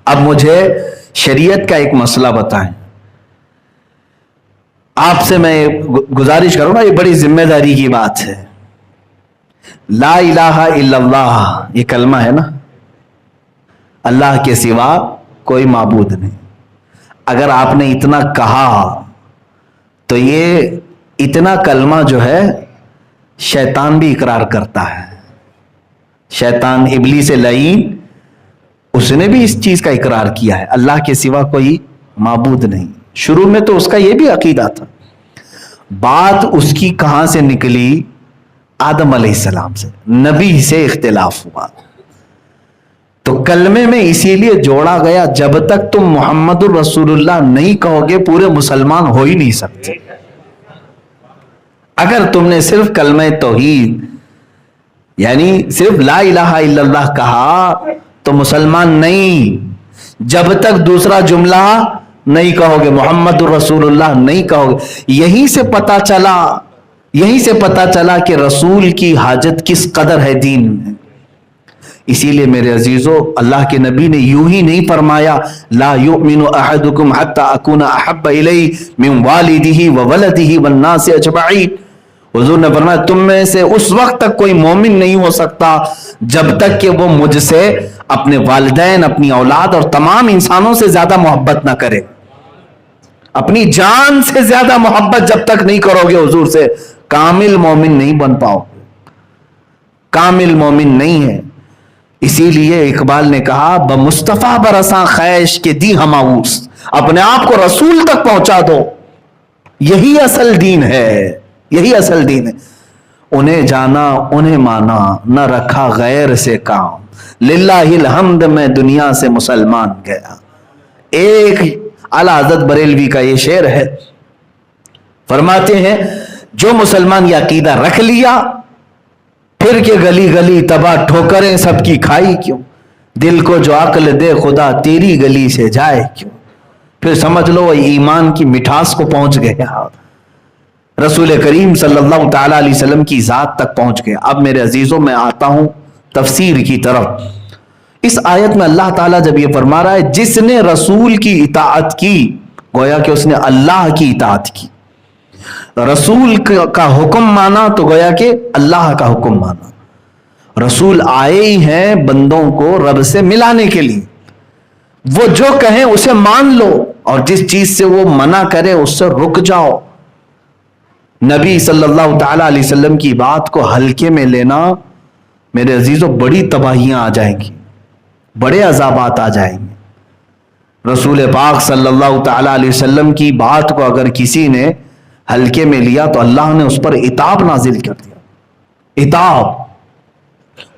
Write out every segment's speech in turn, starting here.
اب مجھے شریعت کا ایک مسئلہ بتائیں. آپ سے میں گزارش کروں گا، یہ بڑی ذمہ داری کی بات ہے. لا الہ الا اللہ یہ کلمہ ہے نا، اللہ کے سوا کوئی معبود نہیں. اگر آپ نے اتنا کہا تو یہ اتنا کلمہ جو ہے شیطان بھی اقرار کرتا ہے. شیطان ابلیس لعین اس نے بھی اس چیز کا اقرار کیا ہے، اللہ کے سوا کوئی معبود نہیں. شروع میں تو اس کا یہ بھی عقیدہ تھا. بات اس کی کہاں سے نکلی؟ آدم علیہ السلام سے. نبی سے اختلاف ہوا تو کلمے میں اسی لیے جوڑا گیا جب تک تم محمد الرسول اللہ نہیں کہو گے پورے مسلمان ہو ہی نہیں سکتے. اگر تم نے صرف کلمہ توحید یعنی صرف لا الہ الا اللہ کہا تو مسلمان نہیں، جب تک دوسرا جملہ نہیں کہو گے، محمد الرسول اللہ نہیں کہو گے. یہیں سے پتا چلا کہ رسول کی حاجت کس قدر ہے دین میں. اسی لیے میرے عزیزو، اللہ کے نبی نے یوں ہی نہیں فرمایا لا یؤمن احدکم حتی اکون احب الیہ من والدہ وولدہ والناس اجمعین. حضور نے فرمایا تم میں سے اس وقت تک کوئی مومن نہیں ہو سکتا جب تک کہ وہ مجھ سے اپنے والدین، اپنی اولاد اور تمام انسانوں سے زیادہ محبت نہ کرے. اپنی جان سے زیادہ محبت جب تک نہیں کرو گے حضور سے، کامل مومن نہیں بن پاؤ، کامل مومن نہیں ہے. اسی لیے اقبال نے کہا بمصطفیٰ برساں خیش کے دی ہماؤس، اپنے آپ کو رسول تک پہنچا دو، یہی اصل دین ہے، یہی اصل دین ہے. انہیں جانا انہیں مانا، نہ رکھا غیر سے کام، للہ الحمد میں دنیا سے مسلمان گیا. ایک اعلیٰ حضرت بریلوی کا یہ شعر ہے، فرماتے ہیں جو مسلمان یہ عقیدہ رکھ لیا پھر کہ گلی گلی تباہ ٹھوکریں سب کی کھائی کیوں، دل کو جو عقل دے خدا تیری گلی سے جائے کیوں. پھر سمجھ لو وہ ایمان کی مٹھاس کو پہنچ گیا، رسول کریم صلی اللہ تعالی علیہ وسلم کی ذات تک پہنچ گیا. اب میرے عزیزوں میں آتا ہوں تفسیر کی طرف. اس آیت میں اللہ تعالیٰ جب یہ فرما رہا ہے جس نے رسول کی اطاعت کی، گویا کہ اس نے اللہ کی اطاعت کی. رسول کا حکم مانا تو گویا کہ اللہ کا حکم مانا. رسول آئے ہی ہیں بندوں کو رب سے ملانے کے لیے، وہ جو کہیں اسے مان لو اور جس چیز سے وہ منع کرے اس سے رک جاؤ. نبی صلی اللہ تعالی علیہ وسلم کی بات کو ہلکے میں لینا میرے عزیزوں بڑی تباہیاں آ جائیں گی، بڑے عذابات آ جائیں گے. رسول پاک صلی اللہ تعالی علیہ وسلم کی بات کو اگر کسی نے ہلکے میں لیا تو اللہ نے اس پر عتاب نازل کر دیا. عتاب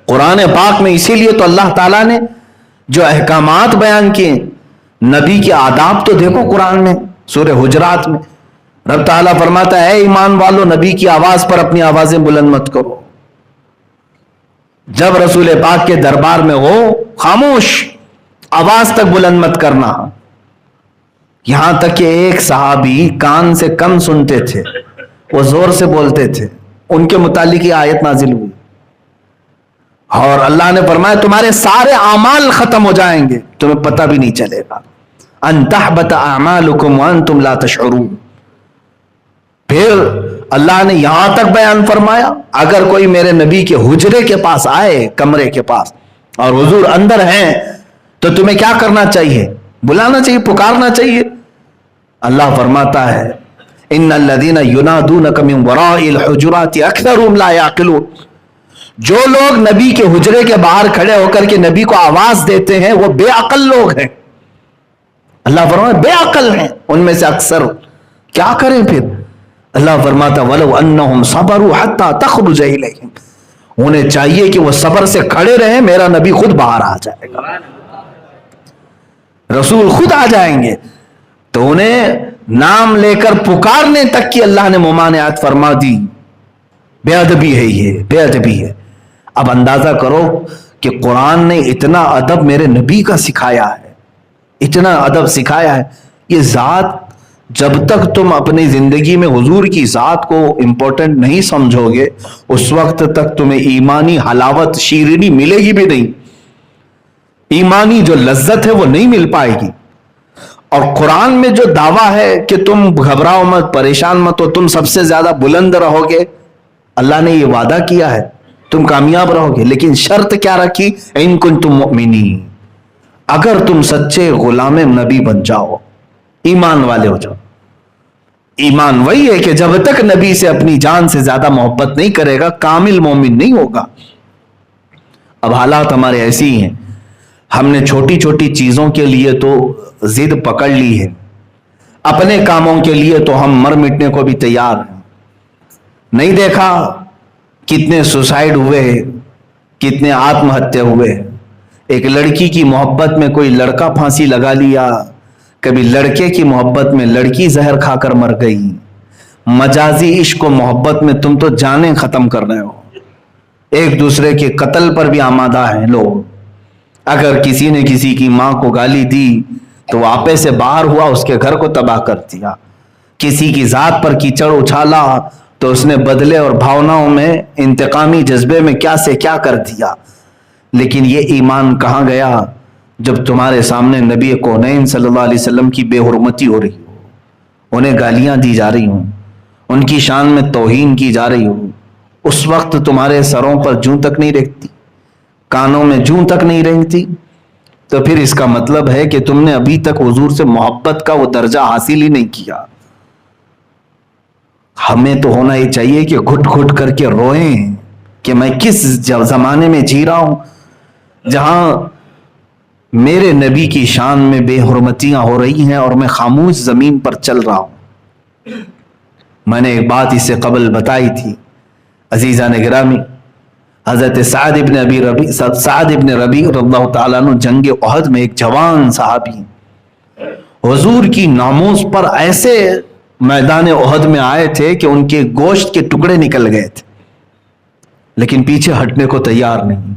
قرآن پاک میں اسی لیے تو اللہ تعالیٰ نے جو احکامات بیان کیے، نبی کے آداب تو دیکھو قرآن میں. سورہ حجرات میں رب تعالیٰ فرماتا ہے اے ایمان والو نبی کی آواز پر اپنی آوازیں بلند مت کرو. جب رسول پاک کے دربار میں ہو خاموش، آواز تک بلند مت کرنا. یہاں تک کہ ایک صحابی کان سے کم سنتے تھے، وہ زور سے بولتے تھے، ان کے متعلق یہ آیت نازل ہوئی اور اللہ نے فرمایا تمہارے سارے اعمال ختم ہو جائیں گے، تمہیں پتہ بھی نہیں چلے گا. ان تحبط اعمالکم وانتم لا تشعرون. پھر اللہ نے یہاں تک بیان فرمایا اگر کوئی میرے نبی کے حجرے کے پاس آئے، کمرے کے پاس، اور حضور اندر ہیں تو تمہیں کیا کرنا چاہیے؟ بلانا چاہیے، پکارنا چاہیے. اللہ فرماتا ہے ان الذین ینادونک من وراء الحجرات اکثرهم لا یعقلون. جو لوگ نبی کے حجرے کے باہر کھڑے ہو کر کے نبی کو آواز دیتے ہیں وہ بے عقل لوگ ہیں. اللہ فرماتا بے عقل ہیں ان میں سے اکثر. کیا کریں پھر؟ اللہ فرماتا وَلَوْ أَنَّهُمْ صَبَرُوا حَتَّى تَخْرُجَ إِلَيْهِمْ. انہیں چاہیے کہ وہ صبر سے کھڑے رہیں، میرا نبی خود باہر آ جائے گا، رسول خود آ جائیں گے. تو انہیں نام لے کر پکارنے تک کی اللہ نے ممانعت فرما دی. بے ادبی ہے، یہ بے ادبی ہے. اب اندازہ کرو کہ قرآن نے اتنا ادب میرے نبی کا سکھایا ہے، اتنا ادب سکھایا ہے. یہ ذات جب تک تم اپنی زندگی میں حضور کی ذات کو امپورٹنٹ نہیں سمجھو گے اس وقت تک تمہیں ایمانی حلاوت شیرینی ملے گی بھی نہیں. ایمانی جو لذت ہے وہ نہیں مل پائے گی. اور قرآن میں جو دعویٰ ہے کہ تم گھبراؤ مت، پریشان مت ہو، تم سب سے زیادہ بلند رہو گے، اللہ نے یہ وعدہ کیا ہے تم کامیاب رہو گے، لیکن شرط کیا رکھی؟ ان کنتم مؤمنین، اگر تم سچے غلام نبی بن جاؤ، ایمان والے ہو جاؤ. ایمان وہی ہے کہ جب تک نبی سے اپنی جان سے زیادہ محبت نہیں کرے گا کامل مومن نہیں ہوگا. اب حالات ہمارے ایسے ہی ہیں، ہم نے چھوٹی چھوٹی چیزوں کے لیے تو ضد پکڑ لی ہے، اپنے کاموں کے لیے تو ہم مر مٹنے کو بھی تیار ہیں. نہیں دیکھا کتنے سوسائڈ ہوئے، کتنے آتم ہتیا ہوئے. ایک لڑکی کی محبت میں کوئی لڑکا پھانسی لگا لیا، کبھی لڑکے کی محبت میں لڑکی زہر کھا کر مر گئی. مجازی عشق و محبت میں تم تو جانیں ختم کر رہے ہو، ایک دوسرے کے قتل پر بھی آمادہ ہیں لوگ. اگر کسی نے کسی کی ماں کو گالی دی تو وہ آپے سے باہر ہوا، اس کے گھر کو تباہ کر دیا. کسی کی ذات پر کیچڑ اچھالا تو اس نے بدلے اور بھاوناؤں میں، انتقامی جذبے میں کیا سے کیا کر دیا. لیکن یہ ایمان کہاں گیا جب تمہارے سامنے نبی کونین صلی اللہ علیہ وسلم کی بے حرمتی ہو رہی ہو، انہیں گالیاں دی جا رہی ہوں، ان کی شان میں توہین کی جا رہی ہو. اس وقت تمہارے سروں پر جوں تک نہیں رکھتی، کانوں میں جوں تک نہیں رینگتی، تو پھر اس کا مطلب ہے کہ تم نے ابھی تک حضور سے محبت کا وہ درجہ حاصل ہی نہیں کیا. ہمیں تو ہونا یہ چاہیے کہ گھٹ گھٹ کر کے روئیں کہ میں کس زمانے میں جی رہا ہوں جہاں میرے نبی کی شان میں بے حرمتیاں ہو رہی ہیں اور میں خاموش زمین پر چل رہا ہوں. میں نے ایک بات اس سے قبل بتائی تھی عزیزان گرامی. حضرت سعد ابن ربیع رضی اللہ تعالیٰ عنہ جنگ احد میں ایک جوان صحابی حضور کی ناموس پر ایسے میدان احد میں آئے تھے کہ ان کے گوشت کے ٹکڑے نکل گئے تھے، لیکن پیچھے ہٹنے کو تیار نہیں،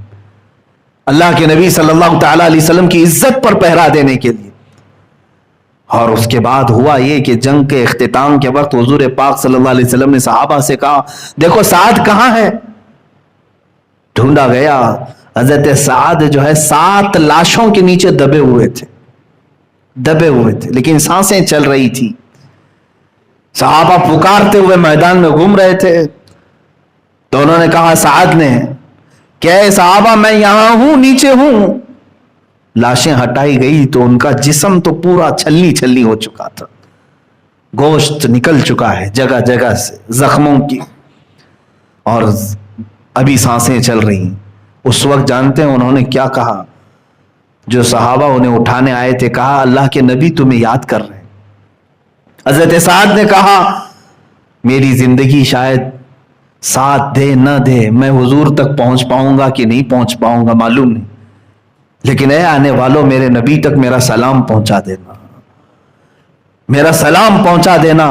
اللہ کے نبی صلی اللہ تعالیٰ علیہ وسلم کی عزت پر پہرا دینے کے لیے. اور اس کے بعد ہوا یہ کہ جنگ کے اختتام کے وقت حضور پاک صلی اللہ علیہ وسلم نے صحابہ سے کہا دیکھو سعد کہاں ہے. ڈھونڈا گیا، حضرت سعد جو ہے 7 لاشوں کے نیچے دبے ہوئے تھے لیکن سانسیں چل رہی تھی. صحابہ پکارتے ہوئے میدان میں گھوم رہے تھے تو انہوں نے کہا سعد نے کہ اے صحابہ میں یہاں ہوں، نیچے ہوں. لاشیں ہٹائی گئی تو ان کا جسم تو پورا چھلنی چھلنی ہو چکا تھا، گوشت نکل چکا ہے جگہ جگہ سے زخموں کی، اور ابھی سانسیں چل رہی ہیں. اس وقت جانتے ہیں انہوں نے کیا کہا؟ جو صحابہ انہیں اٹھانے آئے تھے کہا اللہ کے نبی تمہیں یاد کر رہے ہیں. حضرت سعد نے کہا میری زندگی شاید ساتھ دے نہ دے، میں حضور تک پہنچ پاؤں گا کہ نہیں پہنچ پاؤں گا معلوم نہیں، لیکن اے آنے والوں میرے نبی تک میرا سلام پہنچا دینا، میرا سلام پہنچا دینا.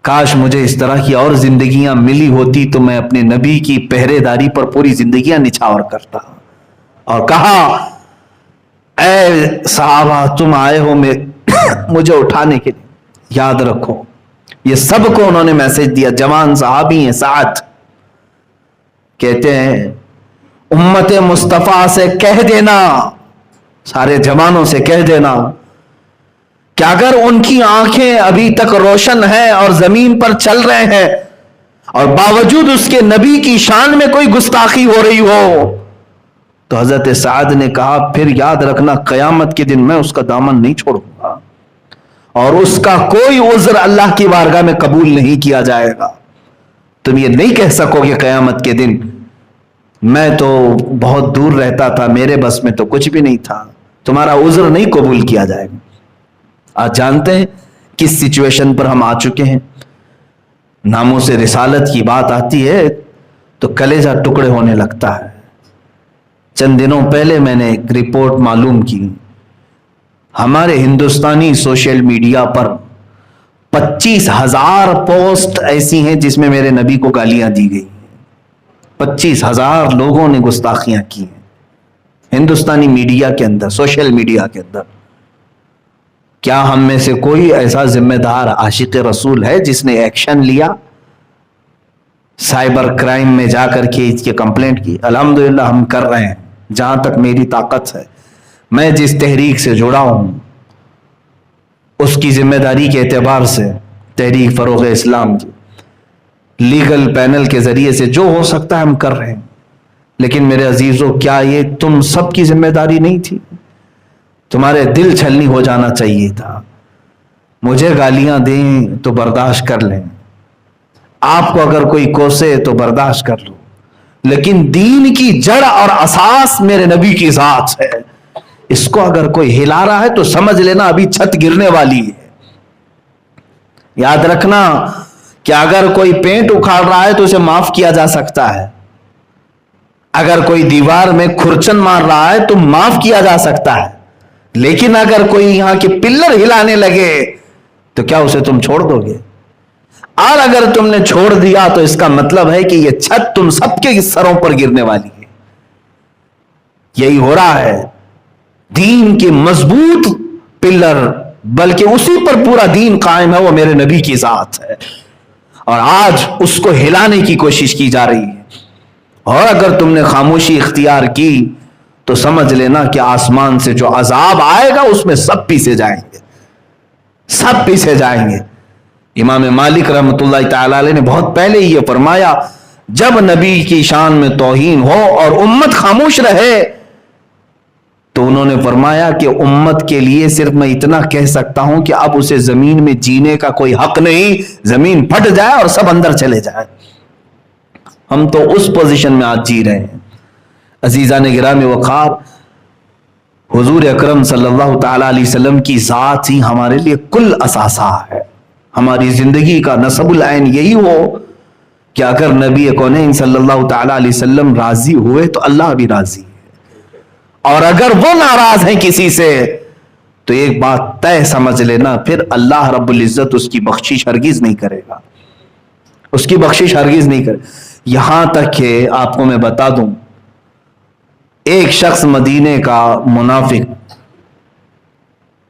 کاش مجھے اس طرح کی اور زندگیاں ملی ہوتی تو میں اپنے نبی کی پہرے داری پر پوری زندگیاں نچھاور کرتا. اور کہا اے صحابہ تم آئے ہو مجھے اٹھانے کے لیے، یاد رکھو. یہ سب کو انہوں نے میسج دیا. جوان صحابی ہیں سعد، کہتے ہیں امت مصطفیٰ سے کہہ دینا، سارے جوانوں سے کہہ دینا کہ اگر ان کی آنکھیں ابھی تک روشن ہیں اور زمین پر چل رہے ہیں اور باوجود اس کے نبی کی شان میں کوئی گستاخی ہو رہی ہو، تو حضرت سعد نے کہا پھر یاد رکھنا قیامت کے دن میں اس کا دامن نہیں چھوڑوں گا اور اس کا کوئی عذر اللہ کی بارگاہ میں قبول نہیں کیا جائے گا. تم یہ نہیں کہہ سکو کہ قیامت کے دن میں تو بہت دور رہتا تھا، میرے بس میں تو کچھ بھی نہیں تھا، تمہارا عذر نہیں قبول کیا جائے گا. آج جانتے ہیں کس سچویشن پر ہم آ چکے ہیں. ناموس رسالت کی بات آتی ہے تو کلیجہ ٹکڑے ہونے لگتا ہے. چند دنوں پہلے میں نے ایک رپورٹ معلوم کی، ہمارے ہندوستانی سوشل میڈیا پر 25,000 پوسٹ ایسی ہیں جس میں میرے نبی کو گالیاں دی گئی. 25,000 لوگوں نے گستاخیاں کی ہیں ہندوستانی میڈیا کے اندر، سوشل میڈیا کے اندر. کیا ہم میں سے کوئی ایسا ذمہ دار عاشق رسول ہے جس نے ایکشن لیا، سائبر کرائم میں جا کر کے اس کی کمپلینٹ کی؟ الحمدللہ ہم کر رہے ہیں جہاں تک میری طاقت ہے. میں جس تحریک سے جڑا ہوں اس کی ذمہ داری کے اعتبار سے تحریک فروغ اسلام کی لیگل پینل کے ذریعے سے جو ہو سکتا ہے ہم کر رہے ہیں. لیکن میرے عزیزوں، کیا یہ تم سب کی ذمہ داری نہیں تھی؟ تمہارے دل چھلنی ہو جانا چاہیے تھا. مجھے گالیاں دیں تو برداشت کر لیں، آپ کو اگر کوئی کوسے تو برداشت کر لو، لیکن دین کی جڑ اور اساس میرے نبی کی ذات ہے. اس کو اگر کوئی ہلا رہا ہے تو سمجھ لینا ابھی چھت گرنے والی ہے. یاد رکھنا کہ اگر کوئی پینٹ اکھاڑ رہا ہے تو اسے معاف کیا جا سکتا ہے، اگر کوئی دیوار میں کھرچن مار رہا ہے تو معاف کیا جا سکتا ہے، لیکن اگر کوئی یہاں کے پلر ہلانے لگے تو کیا اسے تم چھوڑ دو گے؟ اور اگر تم نے چھوڑ دیا تو اس کا مطلب ہے کہ یہ چھت تم سب کے سروں پر گرنے والی ہے. یہی ہو رہا ہے. دین کے مضبوط پلر، بلکہ اسی پر پورا دین قائم ہے، وہ میرے نبی کی ذات ہے، اور آج اس کو ہلانے کی کوشش کی جا رہی ہے. اور اگر تم نے خاموشی اختیار کی تو سمجھ لینا کہ آسمان سے جو عذاب آئے گا اس میں سب پیسے جائیں گے، سب پیسے جائیں گے. امام مالک رحمۃ اللہ تعالی علیہ نے بہت پہلے یہ فرمایا، جب نبی کی شان میں توہین ہو اور امت خاموش رہے تو انہوں نے فرمایا کہ امت کے لیے صرف میں اتنا کہہ سکتا ہوں کہ اب اسے زمین میں جینے کا کوئی حق نہیں، زمین پھٹ جائے اور سب اندر چلے جائے. ہم تو اس پوزیشن میں آج جی رہے ہیں. عزیزان گرامی وقار، حضور اکرم صلی اللہ تعالی علیہ وسلم کی ذات ہی ہمارے لیے کل اثاثہ ہے. ہماری زندگی کا نصب العین یہی ہو کہ اگر نبی کونین صلی اللہ تعالی علیہ وسلم راضی ہوئے تو اللہ بھی راضی ہے، اور اگر وہ ناراض ہیں کسی سے تو ایک بات طے سمجھ لینا، پھر اللہ رب العزت اس کی بخشش ہرگز نہیں کرے گا، اس کی بخشش ہرگز نہیں کرے. یہاں تک کہ آپ کو میں بتا دوں، ایک شخص مدینے کا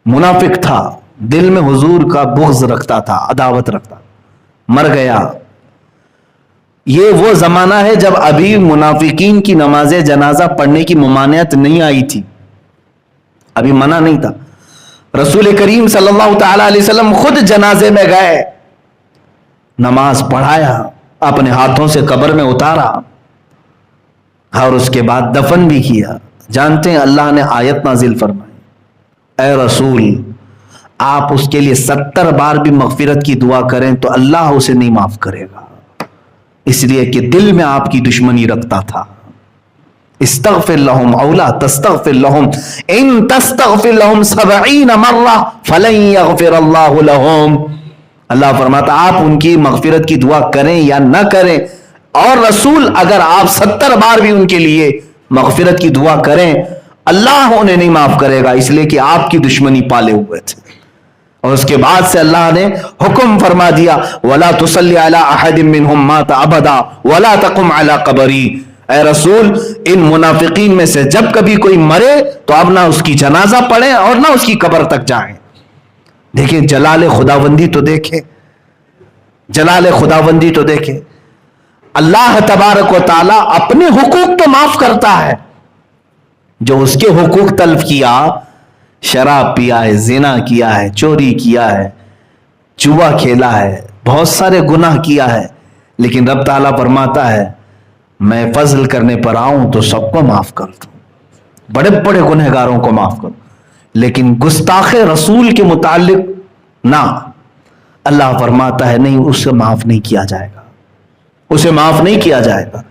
منافق تھا، دل میں حضور کا بغض رکھتا تھا، عداوت رکھتا، مر گیا. یہ وہ زمانہ ہے جب ابھی منافقین کی نماز جنازہ پڑھنے کی ممانعت نہیں آئی تھی، ابھی منع نہیں تھا. رسول کریم صلی اللہ تعالی علیہ وسلم خود جنازے میں گئے، نماز پڑھایا، اپنے ہاتھوں سے قبر میں اتارا، اور اس کے بعد دفن بھی کیا. جانتے ہیں اللہ نے آیت نازل فرمائی، اے رسول آپ اس کے لیے 70 بار بھی مغفرت کی دعا کریں تو اللہ اسے نہیں معاف کرے گا، اس لیے کہ دل میں آپ کی دشمنی رکھتا تھا. استغفر لهم او لا تستغفر لهم ان تستغفر لهم 70 مرہ فلن یغفر اللہ لهم. اللہ فرماتا آپ ان کی مغفرت کی دعا کریں یا نہ کریں، اور رسول اگر آپ 70 بار بھی ان کے لیے مغفرت کی دعا کریں اللہ انہیں نہیں معاف کرے گا، اس لیے کہ آپ کی دشمنی پالے ہوئے تھے. اور اس کے بعد سے اللہ نے حکم فرما دیا، وَلَا تُصَلِّ عَلَىٰ أَحَدٍ مِّنْهُمْ مَاتَ أَبَدًا وَلَا تَقُمْ عَلَىٰ قَبْرِهِ. اے رسول ان منافقین میں سے جب کبھی کوئی مرے تو اب نہ اس کی جنازہ پڑھیں اور نہ اس کی قبر تک جائیں. دیکھیں جلال خداوندی تو دیکھیں، جلال خداوندی تو دیکھیں. اللہ تبارک و تعالی اپنے حقوق تو معاف کرتا ہے، جو اس کے حقوق تلف کیا، شراب پیا ہے، زنا کیا ہے، چوری کیا ہے، جوا کھیلا ہے، بہت سارے گناہ کیا ہے، لیکن رب تعالیٰ فرماتا ہے میں فضل کرنے پر آؤں تو سب کو معاف کر دوں، بڑے بڑے گنہگاروں کو معاف کروں، لیکن گستاخ رسول کے متعلق نہ، اللہ فرماتا ہے نہیں، اسے معاف نہیں کیا جائے گا، اسے معاف نہیں کیا جائے گا.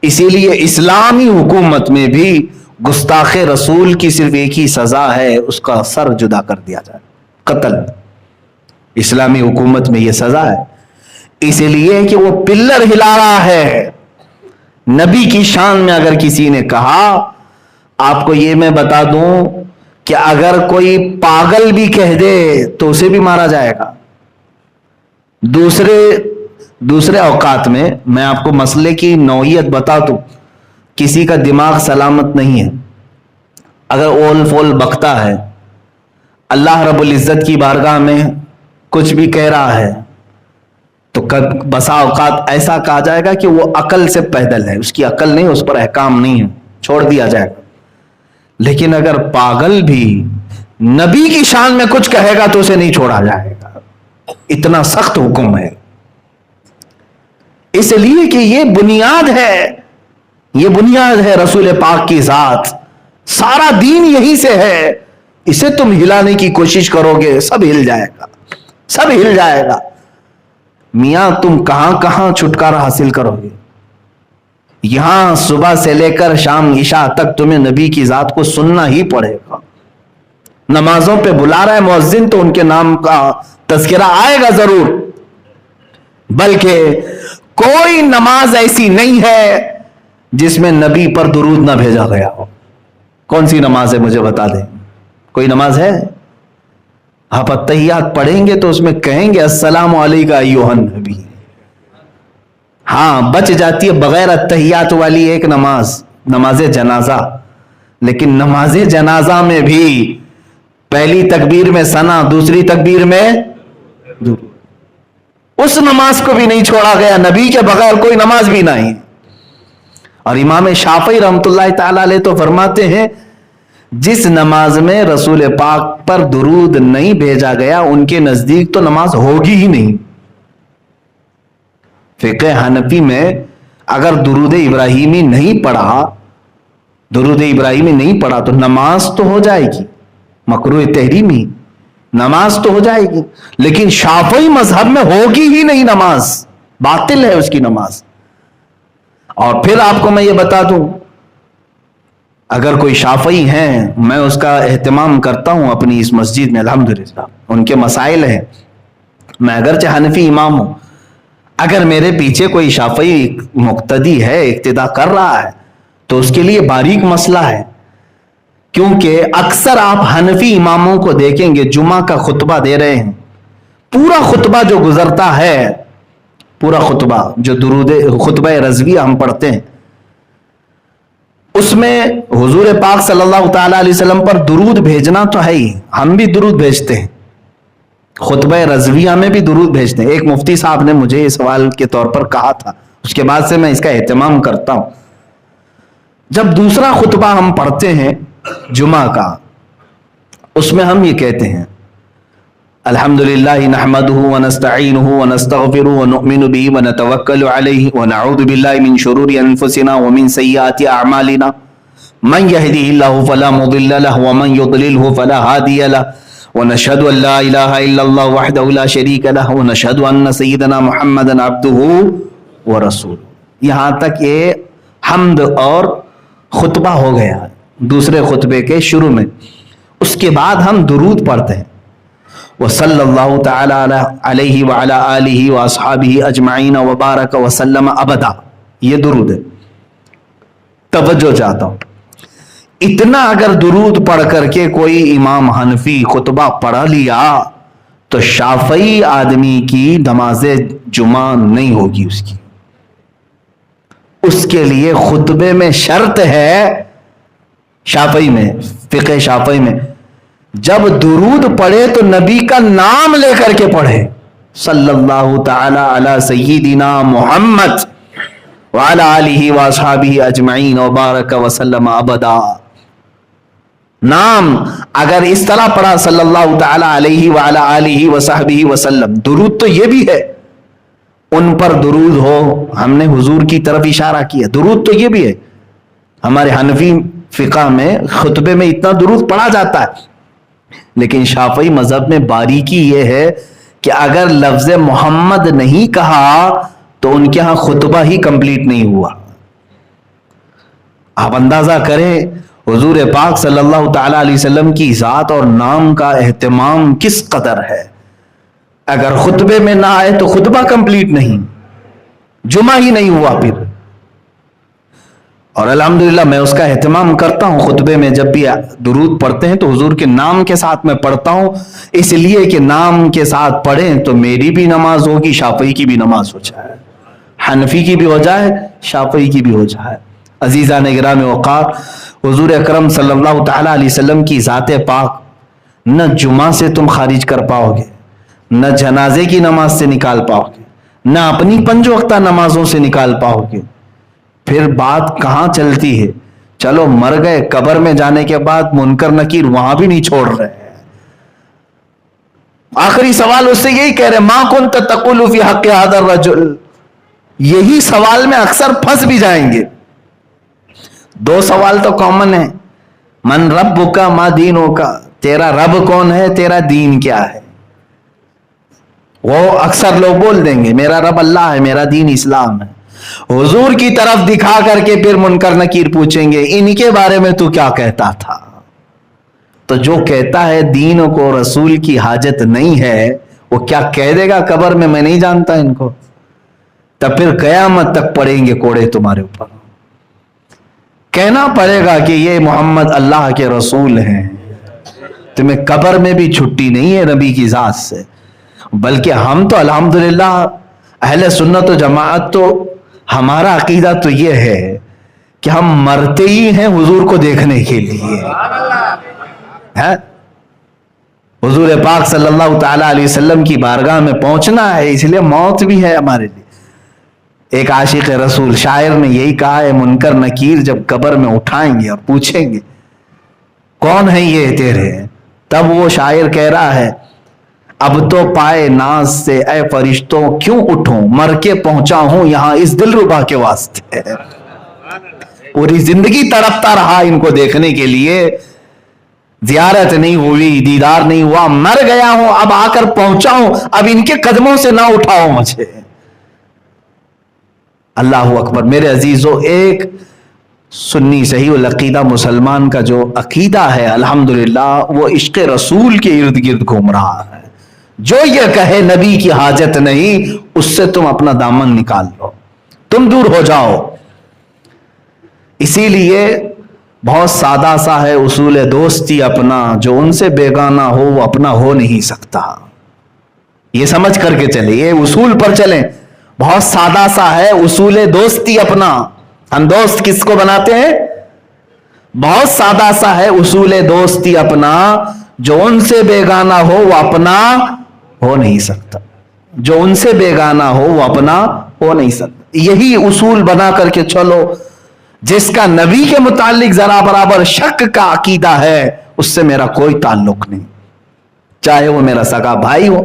اسی لیے اسلامی حکومت میں بھی گستاخ رسول کی صرف ایک ہی سزا ہے، اس کا سر جدا کر دیا جائے، قتل. اسلامی حکومت میں یہ سزا ہے، اسی لیے کہ وہ پلر ہلا رہا ہے. نبی کی شان میں اگر کسی نے کہا، آپ کو یہ میں بتا دوں کہ اگر کوئی پاگل بھی کہہ دے تو اسے بھی مارا جائے گا. دوسرے اوقات میں آپ کو مسئلے کی نوعیت بتا دوں، کسی کا دماغ سلامت نہیں ہے، اگر اول فول بکتا ہے، اللہ رب العزت کی بارگاہ میں کچھ بھی کہہ رہا ہے تو بسا اوقات ایسا کہا جائے گا کہ وہ عقل سے پیدل ہے، اس کی عقل نہیں، اس پر احکام نہیں ہے، چھوڑ دیا جائے گا. لیکن اگر پاگل بھی نبی کی شان میں کچھ کہے گا تو اسے نہیں چھوڑا جائے گا، اتنا سخت حکم ہے. اس لیے کہ یہ بنیاد ہے رسول پاک کی ذات، سارا دین یہی سے ہے. اسے تم ہلانے کی کوشش کرو گے سب ہل جائے گا. میاں تم کہاں کہاں چھٹکارا حاصل کرو گے؟ یہاں صبح سے لے کر شام عشاء تک تمہیں نبی کی ذات کو سننا ہی پڑے گا. نمازوں پہ بلا رہا ہے مؤذن تو ان کے نام کا تذکرہ آئے گا ضرور، بلکہ کوئی نماز ایسی نہیں ہے جس میں نبی پر درود نہ بھیجا گیا ہو. کون سی نماز ہے مجھے بتا دیں؟ کوئی نماز ہے؟ آپ التحیات پڑھیں گے تو اس میں کہیں گے السلام علیکم ایھا النبی. ہاں بچ جاتی ہے بغیر التحیات والی ایک نماز جنازہ. لیکن نماز جنازہ میں بھی پہلی تکبیر میں ثنا، دوسری تکبیر میں اس نماز کو بھی نہیں چھوڑا گیا. نبی کے بغیر کوئی نماز بھی نہیں. اور امام شافعی رحمۃ اللہ تعالی علیہ تو فرماتے ہیں جس نماز میں رسول پاک پر درود نہیں بھیجا گیا ان کے نزدیک تو نماز ہوگی ہی نہیں. فقہ حنفی میں اگر درود ابراہیمی نہیں پڑھا تو نماز تو ہو جائے گی، مکروہ تحریمی نماز تو ہو جائے گی، لیکن شافعی مذہب میں ہوگی ہی نہیں، نماز باطل ہے اس کی نماز. اور پھر آپ کو میں یہ بتا دوں، اگر کوئی شافعی ہیں، میں اس کا اہتمام کرتا ہوں اپنی اس مسجد میں الحمدللہ، ان کے مسائل ہیں. میں اگرچہ حنفی امام ہوں، اگر میرے پیچھے کوئی شافعی مقتدی ہے، اقتداء کر رہا ہے تو اس کے لیے باریک مسئلہ ہے. کیونکہ اکثر آپ حنفی اماموں کو دیکھیں گے جمعہ کا خطبہ دے رہے ہیں، پورا خطبہ جو گزرتا ہے، پورا خطبہ جو خطبہ رضویہ ہم پڑھتے ہیں، اس میں حضور پاک صلی اللہ تعالی علیہ وسلم پر درود بھیجنا تو ہے ہی، ہم بھی درود بھیجتے ہیں، خطبہ رضویہ میں بھی درود بھیجتے ہیں. ایک مفتی صاحب نے مجھے اس سوال کے طور پر کہا تھا، اس کے بعد سے میں اس کا اہتمام کرتا ہوں. جب دوسرا خطبہ ہم پڑھتے ہیں جمعہ کا، اس میں ہم یہ کہتے ہیں الحمدللہ نحمده ونستعینه ونستغفره ونؤمن به ونتوکل علیہ ونعوذ باللہ من شرور انفسنا ومن سیئات اعمالنا من يهده الله فلا مضل له ومن يضلله فلا هادي له ونشهد ان لا اله الا الله وحده لا شريك له ونشهد ان سيدنا محمدا عبده ورسوله. یہاں تک یہ حمد اور خطبہ ہو گیا دوسرے خطبے کے شروع میں. اس کے بعد ہم درود پڑھتے ہیں، وصلی اللہ تعالی علیہ وعلی آلہ واصحابہ اجمعین وبارک وسلم ابدا. یہ درود ہے. توجہ چاہتا ہوں، اتنا اگر درود پڑھ کر کے کوئی امام حنفی خطبہ پڑھ لیا تو شافعی آدمی کی نماز جمعہ نہیں ہوگی. اس کے لیے خطبے میں شرط ہے، شافعی میں، فقہ شافعی میں، جب درود پڑھے تو نبی کا نام لے کر کے پڑھے، صلی اللہ تعالی علی سیدنا محمد وعلی آلہ واصحابہ اجمعین وبارک وسلم ابدا. نام اگر اس طرح پڑھا صلی اللہ تعالی علیہ وعلی آلہ وصحبہ وسلم، درود تو یہ بھی ہے ان پر درود ہو، ہم نے حضور کی طرف اشارہ کیا، درود تو یہ بھی ہے. ہمارے حنفی فقہ میں خطبے میں اتنا درود پڑھا جاتا ہے، لیکن شافعی مذہب میں باریکی یہ ہے کہ اگر لفظ محمد نہیں کہا تو ان کے ہاں خطبہ ہی کمپلیٹ نہیں ہوا. آپ اندازہ کریں حضور پاک صلی اللہ تعالی علیہ وسلم کی ذات اور نام کا اہتمام کس قدر ہے. اگر خطبے میں نہ آئے تو خطبہ کمپلیٹ نہیں، جمعہ ہی نہیں ہوا پھر. اور الحمدللہ میں اس کا اہتمام کرتا ہوں، خطبے میں جب بھی درود پڑھتے ہیں تو حضور کے نام کے ساتھ میں پڑھتا ہوں، اس لیے کہ نام کے ساتھ پڑھیں تو میری بھی نماز ہوگی، شافعی کی بھی نماز ہو جائے، حنفی کی بھی ہو جائے، شافعی کی بھی ہو جائے. عزیزان گرامی وقار، حضور اکرم صلی اللہ تعالی علیہ وسلم کی ذات پاک نہ جمعہ سے تم خارج کر پاؤ گے، نہ جنازے کی نماز سے نکال پاؤ گے، نہ اپنی 5 وقتہ نمازوں سے نکال پاؤ گے. پھر بات کہاں چلتی ہے؟ چلو مر گئے, قبر میں جانے کے بعد منکر نکیر وہاں بھی نہیں چھوڑ رہے. آخری سوال اس سے یہی کہہ رہے ما کنت تقول فی حق ھذا الرجل. یہی سوال میں اکثر پھنس بھی جائیں گے. دو سوال تو کامن ہے, من ربک ما دینک, تیرا رب کون ہے, تیرا دین کیا ہے. وہ اکثر لوگ بول دیں گے میرا رب اللہ ہے, میرا دین اسلام ہے. حضور کی طرف دکھا کر کے پھر منکر نکیر پوچھیں گے ان کے بارے میں تو کیا کہتا تھا. تو جو کہتا ہے دین کو رسول کی حاجت نہیں ہے, وہ کیا کہہ دے گا قبر میں نہیں جانتا ان کو. تب پھر قیامت تک پڑیں گے کوڑے تمہارے اوپر. کہنا پڑے گا کہ یہ محمد اللہ کے رسول ہیں. تمہیں قبر میں بھی چھٹی نہیں ہے نبی کی ذات سے. بلکہ ہم تو الحمدللہ اہل سنت و جماعت, تو ہمارا عقیدہ تو یہ ہے کہ ہم مرتے ہی ہیں حضور کو دیکھنے کے لیے. حضور پاک صلی اللہ تعالی علیہ وسلم کی بارگاہ میں پہنچنا ہے, اس لیے موت بھی ہے ہمارے لیے. ایک عاشق رسول شاعر نے یہی کہا ہے, منکر نکیر جب قبر میں اٹھائیں گے اور پوچھیں گے کون ہے یہ تیرے, تب وہ شاعر کہہ رہا ہے اب تو پائے ناز سے اے فرشتوں کیوں اٹھوں, مر کے پہنچا ہوں یہاں اس دلربا کے واسطے. پوری زندگی تڑپتا رہا ان کو دیکھنے کے لیے, زیارت نہیں ہوئی, دیدار نہیں ہوا, مر گیا ہوں, اب آ کر پہنچا ہوں, اب ان کے قدموں سے نہ اٹھاؤ مجھے. اللہ اکبر. میرے عزیزو, ایک سنی صحیح العقیدہ مسلمان کا جو عقیدہ ہے الحمدللہ وہ عشق رسول کے ارد گرد گھوم رہا ہے. جو یہ کہے نبی کی حاجت نہیں, اس سے تم اپنا دامن نکال لو, تم دور ہو جاؤ. اسی لیے بہت سادہ سا ہے اصول دوستی اپنا, جو ان سے بیگانہ ہو وہ اپنا ہو نہیں سکتا. یہ سمجھ کر کے چلے, یہ اصول پر چلیں. بہت سادہ سا ہے اصول دوستی اپنا. ہم دوست کس کو بناتے ہیں؟ بہت سادہ سا ہے اصول دوستی اپنا, جو ان سے بیگانہ ہو وہ اپنا ہو نہیں سکتا. جو ان سے بیگانہ ہو وہ اپنا ہو نہیں سکتا. یہی اصول بنا کر کے چلو. جس کا نبی کے متعلق ذرا برابر شک کا عقیدہ ہے اس سے میرا کوئی تعلق نہیں, چاہے وہ میرا سگا بھائی ہو,